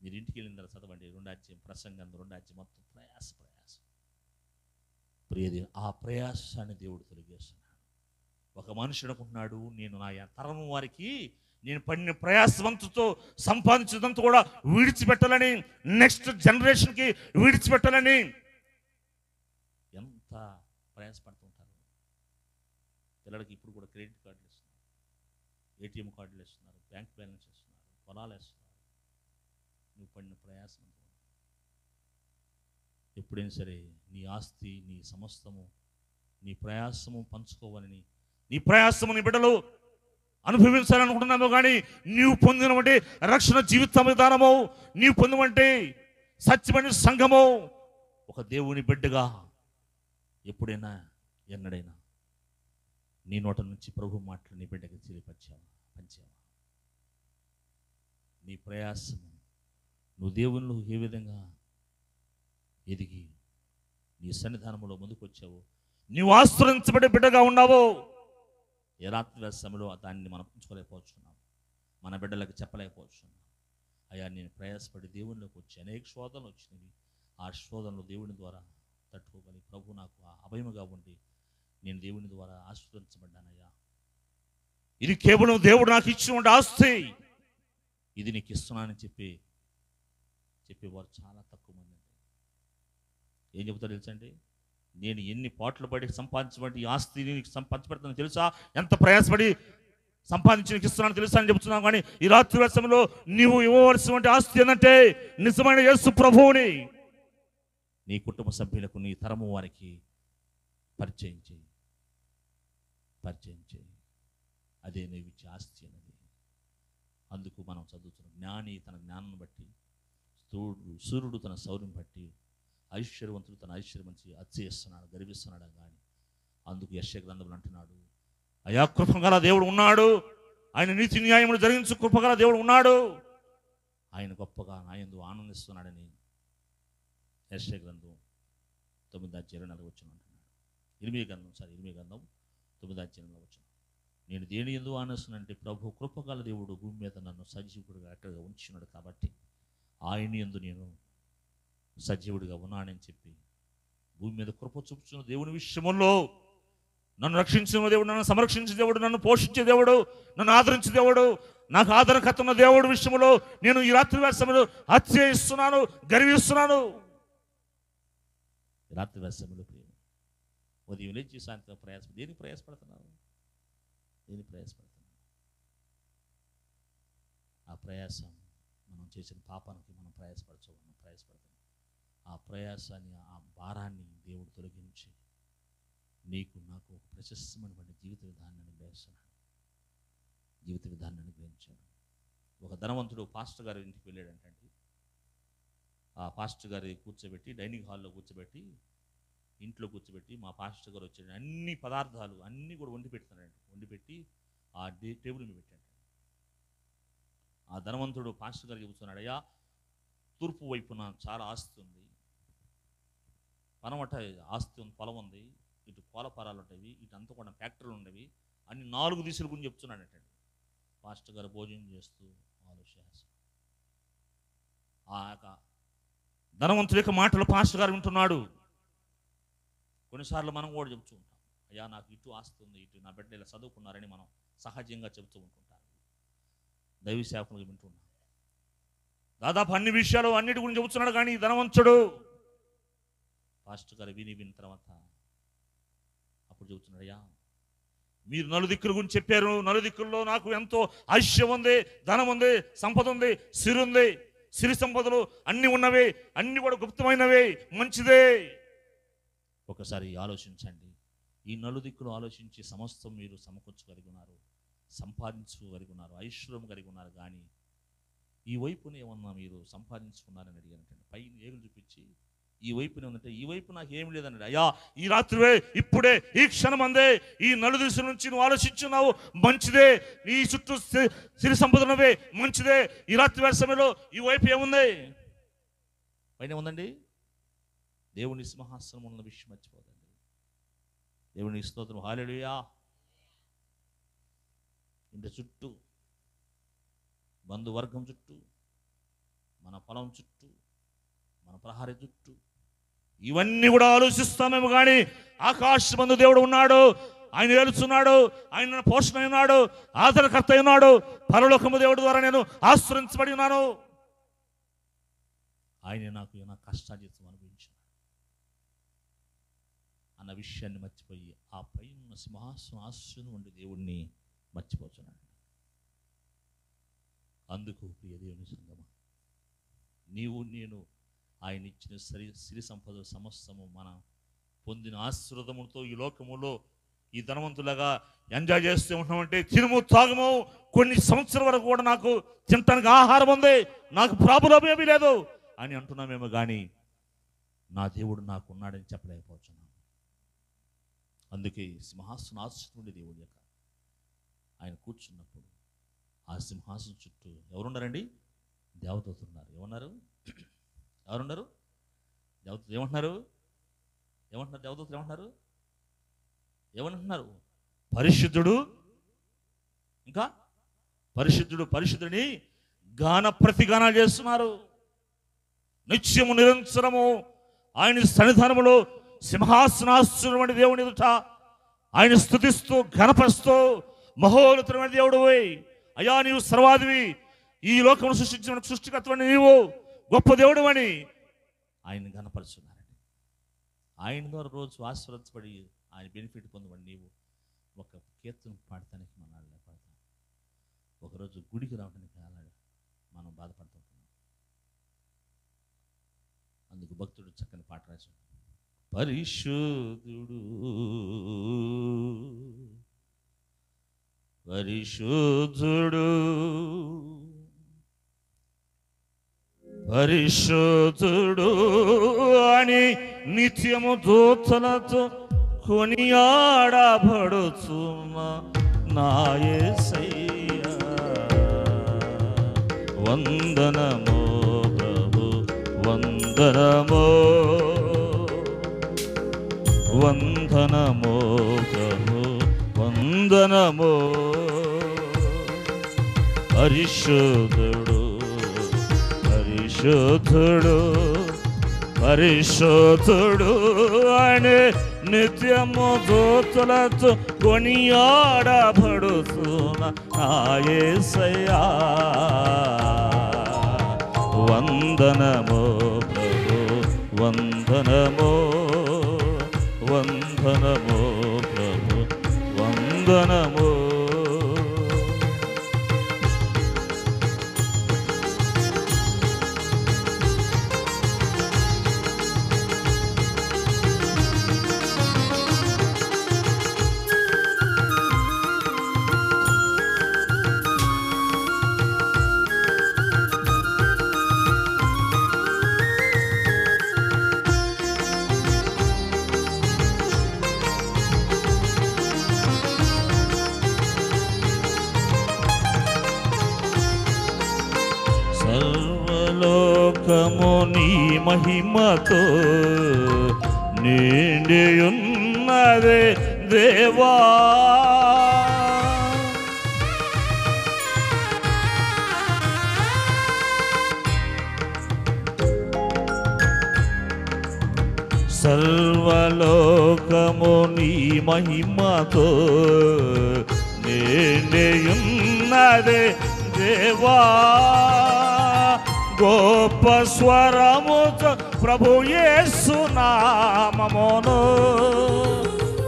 మీరు ఇంటికి వెళ్ళిన తర్వాత చదవండి 2వ అధ్యాయం ప్రసంగం 2వ అధ్యాయం మొత్తం ప్రయాసం. ప్రియది, ఆ ప్రయాసాన్ని దేవుడు తొలగేస్తున్నాడు. ఒక మనుషుడు అనుకుంటున్నాడు, నేను నా తరం వారికి నేను పడిన ప్రయాసవంతుతో సంపాదించినంత కూడా విడిచిపెట్టాలని, నెక్స్ట్ జనరేషన్కి విడిచిపెట్టాలని ఎంత ప్రయాసపడుతుంటారు. పిల్లలకి ఇప్పుడు కూడా క్రెడిట్ కార్డులు ఇస్తున్నారు, ఏటీఎం కార్డులు ఇస్తున్నారు, బ్యాంక్ బ్యాలెన్స్ ఇస్తున్నారు, పొలాలు ఇస్తున్నారు. నువ్వు పడిన ప్రయాసం ఎప్పుడైనా సరే నీ ఆస్తి, నీ సమస్తము, నీ ప్రయాసము పంచుకోవాలని, నీ ప్రయాసము నీ బిడ్డలు అనుభవించాలనుకుంటున్నాము. కానీ నీవు పొందినవంటే రక్షణ జీవిత విధానము, నీవు పొందినవంటే సత్యమైన సంఘము, ఒక దేవుని బిడ్డగా ఎప్పుడైనా ఎన్నడైనా నీ నోట నుంచి ప్రభు మాటలు నీ బిడ్డకి పంచావా? నీ ప్రయాసము, నువ్వు దేవునిలో ఏ విధంగా ఎదిగి నీ సన్నిధానంలో ముందుకు వచ్చావు, నీవు ఆశ్రయించబడే బిడ్డగా ఉన్నావు. ఏ రాత్రి సమయంలో దాన్ని మనం ఉంచుకోలేకపోతున్నాం, మన బిడ్డలకు చెప్పలేకపోతున్నాం. అయ్యా, నేను ప్రయాసపడి దేవునిలోకి వచ్చి అనేక శోధనలు వచ్చినవి, ఆ శోధనలు దేవుని ద్వారా తట్టుకోగలి ప్రభు నాకు అభయముగా ఉండి నేను దేవుని ద్వారా ఆశీర్వదించబడ్డానయ్యా. ఇది కేవలం దేవుడు నాకు ఇచ్చిన ఆస్తి, ఇది నీకు ఇస్తున్నానని చెప్పేవారు చాలా తక్కువ మంది. ఏం చెబుతారు తెలుసండి, నేను ఎన్ని పాటలు పడి సంపాదించబడి ఈ ఆస్తిని పంచిపెడతానో తెలుసా, ఎంత ప్రయాసపడి సంపాదించి నీకు ఇస్తున్నాను తెలుసా అని చెబుతున్నాను. కానీ ఈ రాత్రి సమయంలో నీవు ఇవ్వవలసినటువంటి ఆస్తి ఏంటంటే నిజమైన యేసు ప్రభువుని నీ కుటుంబ సభ్యులకు, నీ తరము వారికి పరిచయం చేయి. అదే నీవు ఇచ్చే ఆస్తి అనేది. అందుకు మనం చదువుతున్నాం, జ్ఞాని తన జ్ఞానం బట్టి, సూర్యుడు తన సౌర్యం బట్టి, ఐశ్వర్యవంతుడు తన ఐశ్వర్యం మంచి అతిశయిస్తున్నాడు, గర్విస్తున్నాడు. కానీ అందుకు యెషయా గ్రంథంలో అంటున్నాడు, అయా కృపగల దేవుడు ఉన్నాడు, ఆయన నీతి న్యాయములు జరిగించు కృపగల దేవుడు ఉన్నాడు, ఆయన గొప్పగా నాయందు ఆనందిస్తున్నాడని యెషయా గ్రంథం 9వ అధ్యాయం 4వ వచనం అంటున్నాడు. ఇర్మీయా గ్రంథం 9వ అధ్యాయంలో వచనం, నేను దేని యందు ఆనందిస్తున్నానంటే ప్రభు కృపగల దేవుడు భూమి మీద నన్ను సజీవుడిగా అక్కడగా ఉంచున్నాడు కాబట్టి ఆయన యందు నేను సజీవుడిగా ఉన్నానని చెప్పి భూమి మీద కృప చూపుతున్న దేవుని విషయంలో నన్ను రక్షించిన దేవుడు, నన్ను సంరక్షించే దేవుడు, నన్ను పోషించే దేవుడు, నన్ను ఆదరించే దేవుడు, నాకు ఆదరణకర్త ఉన్న దేవుడి విషయంలో నేను ఈ రాత్రి సమయంలో అతిశయిస్తున్నాను, గర్విస్తున్నాను. రాత్రి సమయంలో ఉదయం లేచి సాయంత్రం దేనికి ప్రయాసపడుతున్నావు? ఆ ప్రయాసం మనం చేసిన పాపానికి మనం ప్రయాసపడుతున్నాం. ఆ ప్రయాసాన్ని, ఆ భారాన్ని దేవుడు తొలగించి నీకు నాకు ఒక ప్రశస్తమైనటువంటి జీవిత విధానాన్ని అనుగ్రహించాడు. ఒక ధనవంతుడు పాస్టర్ గారి ఇంటికి వెళ్ళాడంటే, ఆ పాస్టర్ గారి కూర్చోబెట్టి డైనింగ్ హాల్లో కూర్చోబెట్టి, ఇంట్లో కూర్చోబెట్టి, మా పాస్టర్ గారు వచ్చాడు, అన్ని పదార్థాలు అన్నీ కూడా వండి పెట్టి ఆ టేబుల్ మీద పెట్టాడు. ఆ ధనవంతుడు పాస్టర్ గారు చెబుతున్నాడు, అయ్యా తూర్పు వైపున చాలా ఆస్తి ఉంది, పనమట ఆస్తి ఉంది, పొలం ఉంది, ఇటు కోలపారాలు ఉంటాయి, ఇటు అంతా కూడా ఫ్యాక్టరీలు ఉండేవి, అన్ని 4 దిశల గురించి చెప్తున్నాడట. పాస్టర్ గారు భోజనం చేస్తూ ఆలోచన, ఆ ధనవంతుడి యొక్క మాటలు పాస్టర్ గారు వింటున్నాడు. కొన్నిసార్లు మనం కూడా చెబుతూ ఉంటాం, అయ్యా నాకు ఇటు ఆస్తి ఉంది, ఇటు నా బిడ్డ ఇలా చదువుకున్నారని మనం సహజంగా చెబుతూ ఉంటుంటారు. దైవ సేవకులుగా వింటున్నాం. దాదాపు అన్ని విషయాలు అన్నిటి గురించి చెబుతున్నాడు. కానీ ధనవంతుడు పాస్టర్ గారు విన్న తర్వాత అప్పుడు చెబుతున్నాడు, అయ్యా మీరు నలుదిక్కుల గురించి చెప్పారు, నలుదిక్కుల్లో నాకు ఎంతో ఐశ్వర్యం ఉంది, ధనం ఉంది, సంపద ఉంది, సిరి ఉంది, సిరి సంపదలు అన్నీ ఉన్నవే, అన్నీ కూడా గుప్తమైనవే, మంచిదే. ఒకసారి ఆలోచించండి. ఈ నలుదిక్కులు ఆలోచించి సమస్తం మీరు సమకూర్చగలిగి ఉన్నారు, సంపాదించుకోగలిగి ఉన్నారు, ఐశ్వర్యం కలిగి ఉన్నారు. కానీ ఈ వైపున ఏమన్నా మీరు సంపాదించుకున్నారని అడిగానంటే పైన ఏగులు చూపించి ఈ వైపునే ఉందంటే ఈ వైపు నాకు ఏమి లేదన్నాడు. అయ్యా ఈ రాత్రివే, ఇప్పుడే, ఈ క్షణం అందే ఈ నలుదిశల నుంచి నువ్వు ఆలోచించున్నావు, మంచిదే. నీ చుట్టూ సిరి సంపదనవే, మంచిదే. ఈ రాత్రి వేళ సమయంలో ఈ వైపు ఏముంది? పైన ఉందండి దేవుని సింహాసనం ఉన్న విషయం మర్చిపోదండి. దేవుని స్తోత్రం, హల్లెలూయా. ఇంటి చుట్టూ, బంధువర్గం చుట్టూ, మన పొలం చుట్టూ, మన ప్రహారీ చుట్టూ ఇవన్నీ కూడా ఆలోచిస్తామేమో. కానీ ఆకాశమందు దేవుడు ఉన్నాడు, ఆయన ఏలుచున్నాడు, ఆయన పోషణ ఉన్నాడు, ఆదరణకర్త ఉన్నాడు. పరలోకము దేవుడి ద్వారా నేను ఆశ్రయించబడి ఉన్నాను. ఆయన నాకు నా కష్టాజీతం అనుభవించాడు అన్న విషయాన్ని మర్చిపోయి ఆ పైన సింహాసనం ఆశ్రయం ఉండి దేవుడిని మర్చిపోతున్నాడు. అందుకు ప్రియ దేవుని సంగమా, నీవు నేను ఆయన ఇచ్చిన సిరి సంపద సమస్తము మనం పొందిన ఆశీర్వాదములతో ఈ లోకములో ఈ ధనవంతులుగా ఎంజాయ్ చేస్తూ ఉంటామంటే తినుము తాగము, కొన్ని సంవత్సరాల వరకు కూడా నాకు తినటానికి ఆహారం ఉంది, నాకు ప్రాబ్లం ఏమీ లేదు అని అంటున్నామేమో. కానీ నా దేవుడు నాకు ఉన్నాడని చెప్పలేకపోతున్నాను. అందుకే సింహాసనం ఆశ్రయించే దేవుడి యొక్క ఆయన కూర్చున్నప్పుడు ఆ సింహాసనం చుట్టూ ఎవరున్నారండి? దేవదూతలు ఉన్నారు. ఏమన్నారు? ఎవరున్నారు? దేవదూతలు ఏమంటున్నారు? దేవదూతలు ఏమంటున్నారు? పరిశుద్ధుడు, ఇంకా పరిశుద్ధుడిని గాన ప్రతిగానాలు చేస్తున్నారు. నిత్యము నిరంతరము ఆయన సన్నిధానములో సింహాసనాశ్రయమైన దేవుని ఎదుట ఆయన స్తుతిస్తూ ఘనపరుస్తూ, మహోన్నతమైన దేవుడు అయ్యా నీవు సర్వాధివి, ఈ లోకమును సృష్టించిన సృష్టికర్తవని నీవు గొప్ప దేవుడు అని ఆయన ఘనపరుస్తున్నారండి. ఆయన ద్వారా రోజు ఆశీర్వదించబడి ఆయన బెనిఫిట్ పొందబడి నీవు ఒక కీర్తన పాడటానికి మనం పడతాం, ఒకరోజు గుడికి రావడానికి మనం బాధపడుతుంటున్నాం. అందుకు భక్తుడు చక్కని పాట రాశాడు. పరిశుద్ధుడు పరిశుద్ధుడు పరిశుద్ధుడు అని నిత్యము దూతలతో కొనియాడబడుతున్న నా యేసయ్యా వందనమో ప్రభు వందనమో, వందనమో ప్రభు వందనమో. పరిశుద్ధుడు పరిశుద్ధుడు పరిశుద్ధుడు అని నిత్యము దూతలతో కొనియాడబడుతున్న నా యేసయ్యా వందనమో ప్రభు వందనమో, వందనమో ప్రభు వందనమో. సర్వలోకము నీ మహిమతో నిండియున్నదే దేవా, సర్వలోకము నీ మహిమతో నిండియున్నదే దేవా, గొప్ప స్వరముతో ప్రభు యేసు నామమును,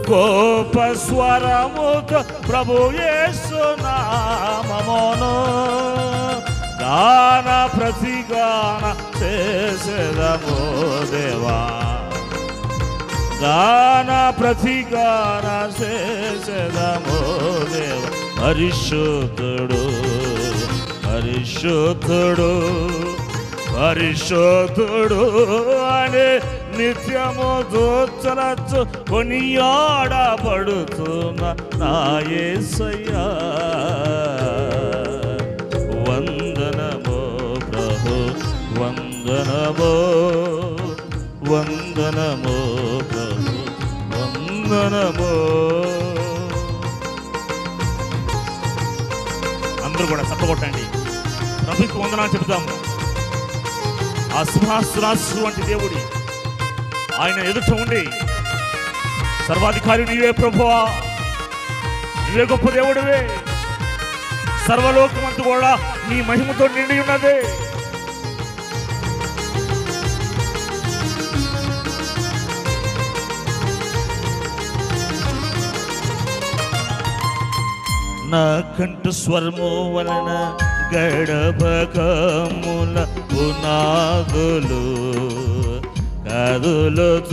గొప్ప స్వరముతో ప్రభు యేసు నామమును గాన ప్రతిగాన చేసేదము దేవా, గాన ప్రతిగాన చేసేదము దేవా. పరిశుద్ధుడు పరిశుద్ధుడు పరిశుద్ధుడు అనే నిత్యము దూతలతో కొనియాడబడుతున్న నా యేసయ్యా. వందనమో ప్రభు వందనమో, వందనమో ప్రభు వందనమో. అందరూ కూడా చప్పకొట్టండి, ప్రభుకి వందనాలు చెబుతాము. ఆ సింహాసనాసు వంటి దేవుడి ఆయన ఎదుట ఉండి సర్వాధికారి నీవే ప్రభువా, నీవే గొప్ప దేవుడివే, సర్వలోకమంతా కూడా నీ మహిమతో నిండి ఉన్నదే. నా కంఠ స్వరము వలన గడపకముల పునాదులు కదులుతున్నదే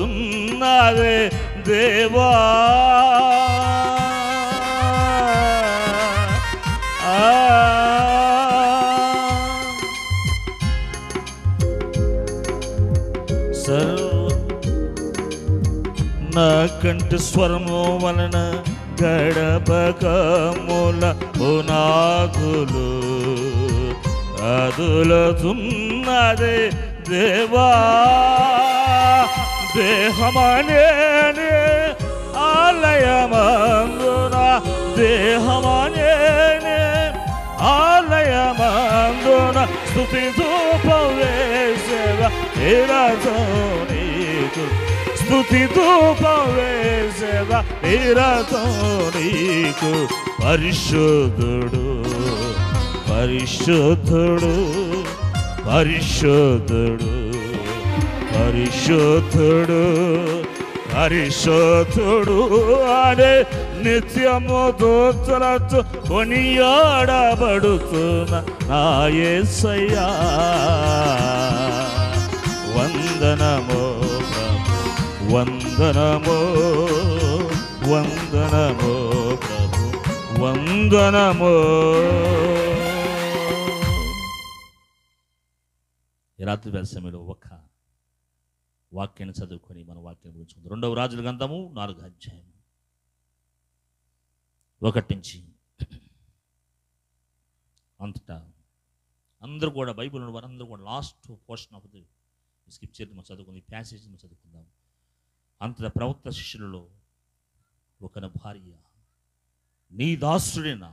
దేవా. నా కంఠ స్వరము వలన గడపకముల పునాదులు కదులుతున్నదే దేవా. దేహమనే ఆలయమందున, దేహమనే ఆలయమందున స్తుతి ధూపం వేసేదా నిరతో నీకు, స్తుతి ధూపం వేసేదా నిరతో నీకు. పరిశుద్ధుడు పరిశుద్ధుడు పరిశుద్ధుడు పరిశుద్ధుడు పరిశుద్ధుడు అనే నిత్యము దూతలతో కొనియాడబడుతున్న నా యేసయ్యా. వందనమో ప్రభు వందనమో, వందనమో ప్రభు వందనమో. ఈ రాత్రి వేళ సమయంలో ఒక వాక్యాన్ని చదువుకొని మన వాక్యం గురించుకుందాం. 2వ రాజుల గ్రంథము 4వ అధ్యాయం 1 నుంచి అంతటా అందరూ కూడా బైబిల్ ఉన్న వారందరూ కూడా last portion of the scripture మనం చదువుకుందాం, ఈ ప్యాసేజ్ మనం చదువుకుందాం. అంతటా ప్రవక్త శిష్యులలో ఒకన భార్య, నీ దాసుడైన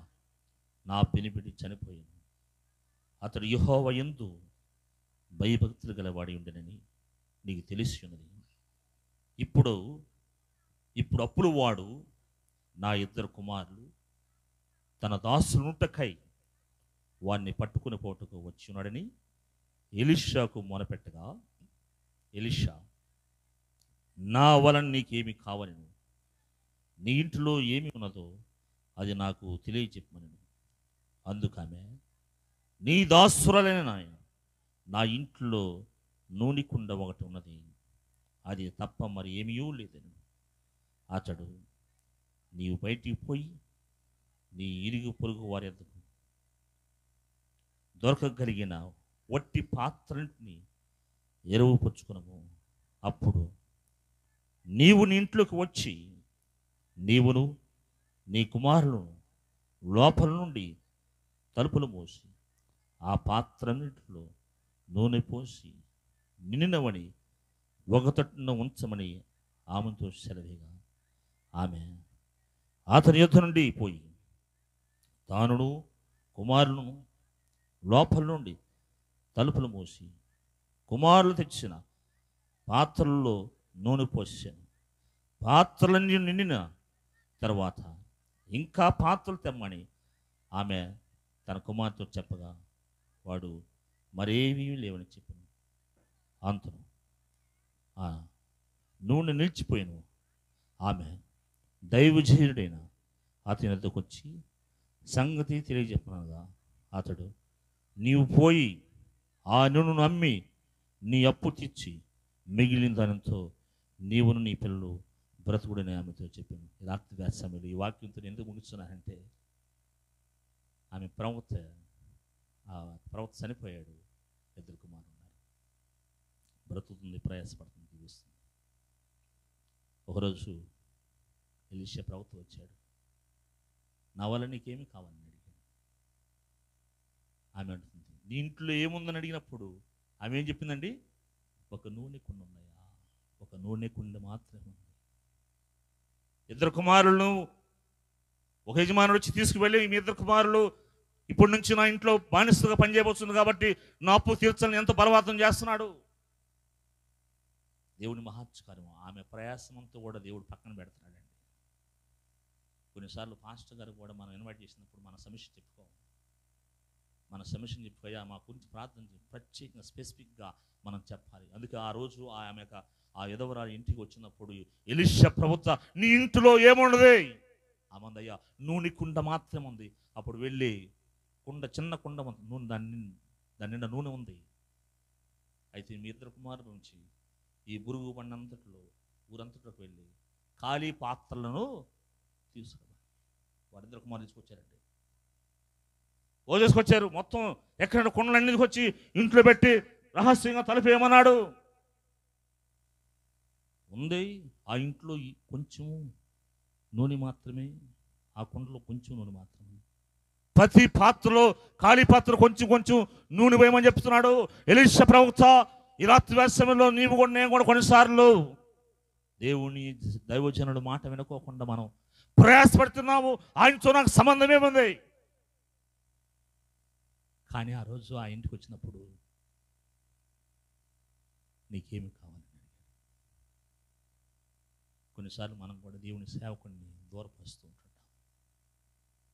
నా పెనిబిడి చనిపోయాను, అతడు యెహోవా యందు భయభక్తులు గలవాడి ఉండనని నీకు తెలిసి ఉన్నది. ఇప్పుడు అప్పుడు వాడు నా 2 కుమారులు తన దాసునుంటకై వాడిని పట్టుకుని పోటుకు వచ్చి ఉన్నాడని ఎలీషాకు మొనపెట్టగా, ఎలీషా, నా వలన నీకేమి కావాలను, నీ ఇంటిలో ఏమి ఉన్నదో అది నాకు తెలియచెప్పమని. అందుకమే, నీ దాసురాలైన నాయన, నా ఇంట్లో నూనె కుండ ఒకటి ఉన్నది, అది తప్ప మరి ఏమీ లేదని. అతడు, నీవు బయటికి పోయి నీ ఇరుగు పొరుగు వారి ఎద్దకు దొరకగలిగిన వట్టి పాత్రని ఎరువు పుచ్చుకునము. అప్పుడు నీవు నీ ఇంట్లోకి వచ్చి నీవును నీ కుమారులను లోపల నుండి తలుపులు మూసి ఆ పాత్రన్నింటిలో నూనె పోసి నిండినవని ఒక తట్టున ఉంచమని ఆమెతో సెలవేగా, ఆమె అతని యొద్ద నుండి పోయి తానును కుమారులను లోపల నుండి తలుపులు మూసి కుమారులు తెచ్చిన పాత్రల్లో నూనె పోసాను. పాత్రలన్నీ నిండిన తర్వాత ఇంకా పాత్రలు తెమ్మని ఆమె తన కుమార్తెతో చెప్పగా, వాడు మరేమీ లేవని చెప్పాను. అంతను ఆ నూనె నిలిచిపోయాను. ఆమె దైవజనుడైన అతని వద్దకు వచ్చి సంగతి తెలియజెప్పనగా అతడు, నీవు పోయి ఆ నూనెను అమ్మి నీ అప్పు తీర్చి మిగిలిన దానితో నీవును నీ పిల్లలు బ్రతుకుడని ఆమెతో చెప్పాను. రాత్రి సమయంలో ఈ వాక్యంతో ఎందుకు ముగిస్తున్నానంటే, ఆమె ప్రవక్త చనిపోయాడు, ఇద్దరు కుమారులు ఉన్నారు, బ్రతుకుతుంది, ప్రయాసపడుతుంది, జీవిస్తుంది. ఒకరోజు ఎలీషా ప్రవక్త వచ్చాడు. నా వల్ల నీకేమి కావాలని అడిగాడు. ఆమె అంటుంది, నీ ఇంట్లో ఏముందని అడిగినప్పుడు ఆమె ఏం చెప్పిందండి? ఒక నూనె కుండ ఉన్నాయా? ఒక నూనె కుండ మాత్రమే ఉంది. ఇద్దరు కుమారులను ఒక యజమానుడు వచ్చి తీసుకువెళ్ళి, మీ ఇద్దరు కుమారులు ఇప్పటి నుంచి నా ఇంట్లో బానిసగా పనిచేయబోతుంది కాబట్టి నా అప్పు తీర్చాలని ఎంత బలవంతం చేస్తున్నాడు. దేవుని మహాత్కారం. ఆమె ప్రయాసంతో కూడా దేవుడు పక్కన పెడుతున్నాడండి. కొన్నిసార్లు పాస్టర్ గారు కూడా మనం ఇన్వైట్ చేసినప్పుడు మన సమస్య చెప్పుకోవాలి. మన సమస్యను చెప్పుకోయా, మా గురించి ప్రార్థన ప్రత్యేకంగా స్పెసిఫిక్గా మనం చెప్పాలి. అందుకే ఆ రోజు ఆమె ఆ ఎదవరాలు ఇంటికి వచ్చినప్పుడు ఎలీషా ప్రవక్త, నీ ఇంటిలో ఏముండదు? ఆమందయ్యా నూనె కుండ మాత్రమే ఉంది. అప్పుడు వెళ్ళి కుండ, చిన్న కుండ నూనె, దాని నిండా నూనె ఉంది. అయితే మీ ఇద్దరు కుమారుల నుంచి ఈ బురుగు బండంతట్లో ఊరంతట్లోకి వెళ్ళి ఖాళీ పాత్రలను తీసుకురా. వారిద్దరు కుమారులు తీసుకొచ్చారండి. తీసుకొచ్చారు. మొత్తం ఎక్కడ కుండలన్నీ వచ్చి ఇంట్లో పెట్టి రహస్యంగా తలుపేయమన్నాడు. ఉంది ఆ ఇంట్లో కొంచెము నూనె మాత్రమే, ఆ కుండలో కొంచెం నూనె మాత్రమే. ప్రతి పాత్రలో, ఖాళీ పాత్ర కొంచెం కొంచెం నూనె పోయమని చెప్తున్నాడు ఎలీషా ప్రవక్త. ఈ రాత్రి సమయంలో నీవు కూడా, నేను కూడా కొన్నిసార్లు దేవుని దైవజనుడు మాట వినుకోకుండా మనం ప్రయాసపడుతున్నాము. ఆయనతో నాకు సంబంధం ఏముంది? కానీ ఆ రోజు ఆ ఇంటికి వచ్చినప్పుడు నీకేమి కావాలని అడిగాడు. కొన్నిసార్లు మనం కూడా దేవుని సేవకుడిని దూరపరుస్తూ ఉంటుంటాం.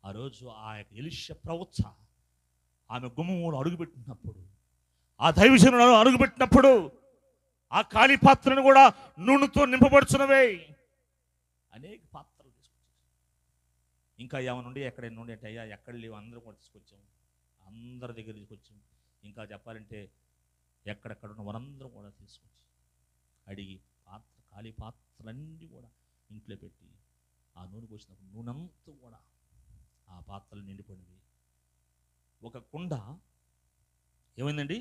ఆ రోజు ఆ యొక్క ఎలీషా ప్రవక్త ఆమె గుమ్మములో అడుగుపెట్టినప్పుడు, ఆ దైవజనుడు అడుగుపెట్టినప్పుడు ఆ ఖాళీ పాత్రను కూడా నూనెతో నింపబడుచున్నవే. అనేక పాత్రలు తీసుకొచ్చారు. ఇంకా ఏమైనా ఉండి ఎక్కడైనా ఉండి అంటే, అయ్యా ఎక్కడ లేవు, అందరూ కూడా తీసుకొచ్చాం, అందరి దగ్గర తీసుకొచ్చాం. ఇంకా చెప్పాలంటే ఎక్కడెక్కడ ఉన్న వారందరూ కూడా తీసుకొచ్చి అడిగి ఖాళీ పాత్రలన్నీ కూడా ఇంట్లో పెట్టి ఆ నూనె పోసినప్పుడు నూనెంతా కూడా ఆ పాత్రలు నిండిపోయినవి. ఒక కుండ ఏమైందండి?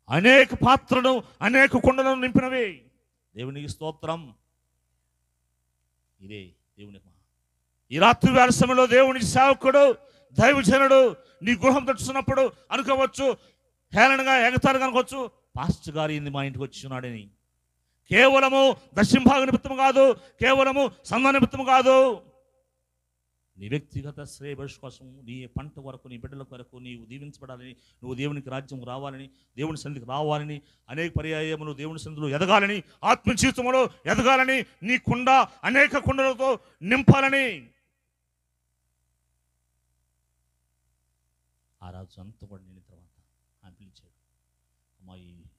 అనేక పాత్రలు, అనేక కుండలను నింపినవి. దేవునికి స్తోత్రం. ఇదే దేవుని ఈ రాత్రి వేళ సమయంలో దేవుని సేవకుడు, దైవజనుడు నీ గృహం తట్టుతున్నప్పుడు అనుకోవచ్చు, హేళనగా ఎగతాళిగా అనుకోవచ్చు, పాస్టర్ గారు ఏంది మా ఇంటికి వచ్చి ఉన్నాడని. కేవలము దశంభాగ నిమిత్తం కాదు, కేవలము సంఘ నిమిత్తం కాదు, నీ వ్యక్తిగత శ్రేయభిలాష కోసం, నీ పంట వరకు, నీ బిడ్డల కొరకు నీవు దీవించబడాలని, నువ్వు దేవునికి రాజ్యం రావాలని, దేవుని సన్నిధికి రావాలని, అనేక పర్యాయములు దేవుని సన్నిధిలో ఎదగాలని, ఆత్మ జీవితంలో ఎదగాలని, నీ కుండ అనేక కుండలతో నింపాలని ఆ రాజు అంతా కూడా నేను తర్వాత ఆయన పిలిచాడు. అమ్మా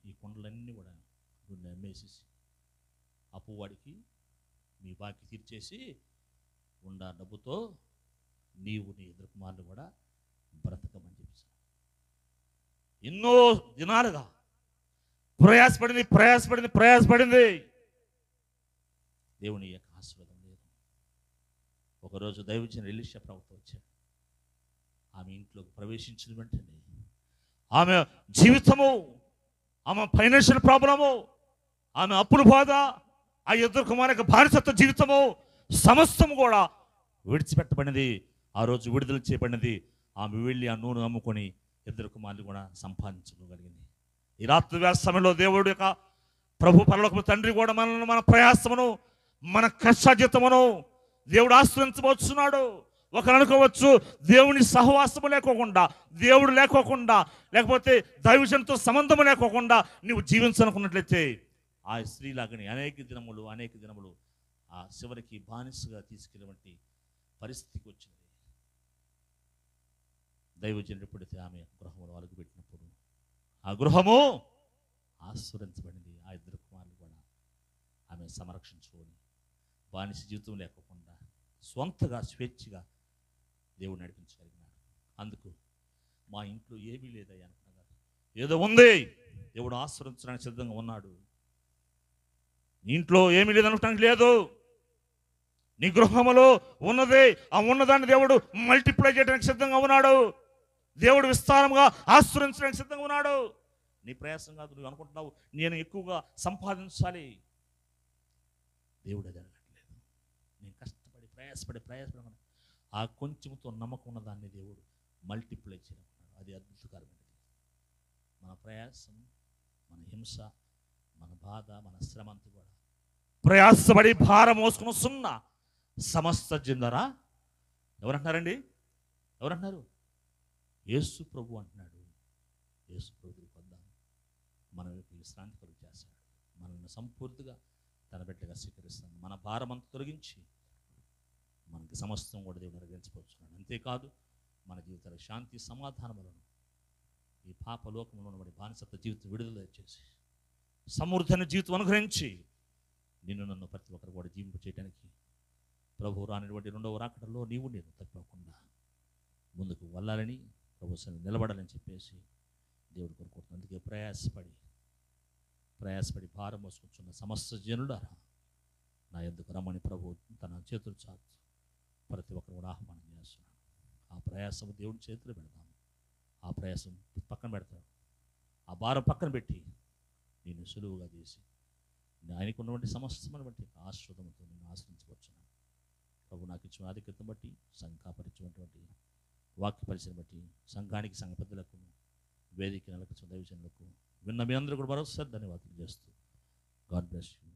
ఈ కుండలన్నీ కూడా నువ్వు అమ్మేసేసి అప్పువాడికి మీ బాకీ తీర్చేసి ఉన్న డబ్బుతో నీవు నీ ఇద్దరు కుమారులు కూడా బ్రతకమని చెప్పి ఎన్నో దినాలుగా ప్రయాసపడింది. దేవుని యొక్క ఆశీర్వాదం లేదు. ఒకరోజు దైవజనుడు ఎలీషా ప్రవక్త వచ్చాడు. ఆమె ఇంట్లోకి ప్రవేశించిన వెంటనే ఆమె జీవితము, ఆమె ఫైనాన్షియల్ ప్రాబ్లము, ఆమె అప్పుల బాధ, ఆ ఇద్దరు కుమారుల బానిసత్వ జీవితము సమస్తము కూడా విడిచిపెట్టబడినది. ఆ రోజు విడుదల చేయబడినది. ఆమె వెళ్ళి ఆ నూనె అమ్ముకొని ఇద్దరు కుమారులు కూడా సంపాదించుకోగలిగింది. ఈ రాత్రి వేళ సమయంలో దేవుడు యొక్క ప్రభు పరలోకపు తండ్రి కూడా మనల్ని, మన ప్రయాసమును, మన కష్టార్జితమును దేవుడు ఆశ్రయించబోతున్నాడు. ఒకరు అనుకోవచ్చు, దేవుని సహవాసము లేకోకుండా, దేవుడు లేకోకుండా, లేకపోతే దైవజనుతో సంబంధము లేకోకుండా నువ్వు జీవించనుకున్నట్లయితే ఆ స్త్రీలాగని అనేక దినములు ఆ చివరికి బానిసగా తీసుకెళ్ళవంటి పరిస్థితికి వచ్చింది. దైవజనుడు ఎప్పుడైతే ఆమె గృహంలో అడుగుపెట్టినప్పుడు ఆ గృహము ఆశీర్వదించబడింది. ఆ ఇద్దరు కుమారులు కూడా ఆమె సంరక్షించుకొని బానిస జీవితం లేకుండా స్వంతగా స్వేచ్ఛగా దేవుడు నడిపించగలిగినాడు. అందుకు మా ఇంట్లో ఏమీ లేదయ్యా అనుకున్నారు, ఏదో ఉంది, దేవుడు ఆశీర్వదించడానికి సిద్ధంగా ఉన్నాడు. నీ ఇంట్లో ఏమీ లేదనుకోవడానికి లేదు, నీ గృహములో ఉన్నదే, ఆ ఉన్నదాన్ని దేవుడు మల్టిప్లై చేయడానికి సిద్ధంగా ఉన్నాడు. దేవుడు విస్తారంగా ఆశీర్వదించడానికి సిద్ధంగా ఉన్నాడు. నీ ప్రయాసం కాదు, నువ్వు అనుకుంటున్నావు నేను ఎక్కువగా సంపాదించాలి. దేవుడు అది అడగట్లేదు. నేను కష్టపడి ప్రయాసపడి ఆ కొంచెంతో నమ్మకం ఉన్న దాన్ని దేవుడు మల్టిప్లై చేయనుకున్నాడు. అది అద్భుతకరమైనది. మన ప్రయాసం, మన హింస, మన బాధ, మన శ్రమ అంతా కూడా ప్రయాసపడి భారం మోసుకుని వస్తున్న సమస్త జనులారా, ఎవరంటున్నారండి? ఎవరంటున్నారు? యేసు ప్రభు అంటున్నాడు. యేసు ప్రభు పొందాం, మన విశ్రాంతి కలుగు చేస్తాడు, మనల్ని సంపూర్తిగా తన బిడ్డగా స్వీకరిస్తాడు. మన భారం అంతా తొలగించి మనకి సమస్తం కూడా దేవుడు అనుగ్రహించబోతున్నాడు. అంతేకాదు మన జీవితాల శాంతి సమాధానములను ఈ పాప లోకంలో ఉన్నటువంటి బానిసత్వ జీవితం విడుదల చేసి సమృద్ధైన జీవితం అనుగ్రహించి నిన్ను నన్ను ప్రతి ఒక్కరు కూడా జీవింప చేయడానికి ప్రభు రానిటువంటి రెండవ రాకడలో నీవు నేను తప్పకుండా ముందుకు వెళ్ళాలని, ప్రభు సన్నిధిలో నిలబడాలని చెప్పేసి దేవుడు కోరుకుంటున్నాను. అందుకే ప్రయాసపడి భారం మోసుకుంటున్న సమస్త జనులారా, నా ఎందుకు రమ్మని ప్రభు తన చేతులు చాచు ప్రతి ఒక్కరు కూడా ఆహ్వానం చేస్తున్నాను. ఆ ప్రయాసం దేవుడి చేతులు పెడతాము. ఆ ప్రయాసం పక్కన పెడతాడు. ఆ భారం పక్కన పెట్టి నేను సులువుగా చేసి ఆయనకు ఉన్నటువంటి సమస్తమును బట్టి ఆశ్రదంతో నేను ఆశ్రయించవచ్చున్నాను. ప్రభు నాకు ఇచ్చిన ఆధిక్యతను బట్టి, సంఘాపరిచినటువంటి వాక్య పరిచయం బట్టి సంఘానికి, సంఘ పెద్దలకు, వేదిక నెలకు, దైవజనులకు విన్న మీ అందరూ కూడా మరోసారి ధన్యవాదాలు చేస్తూ గాడ్ బ్లెస్ యూ.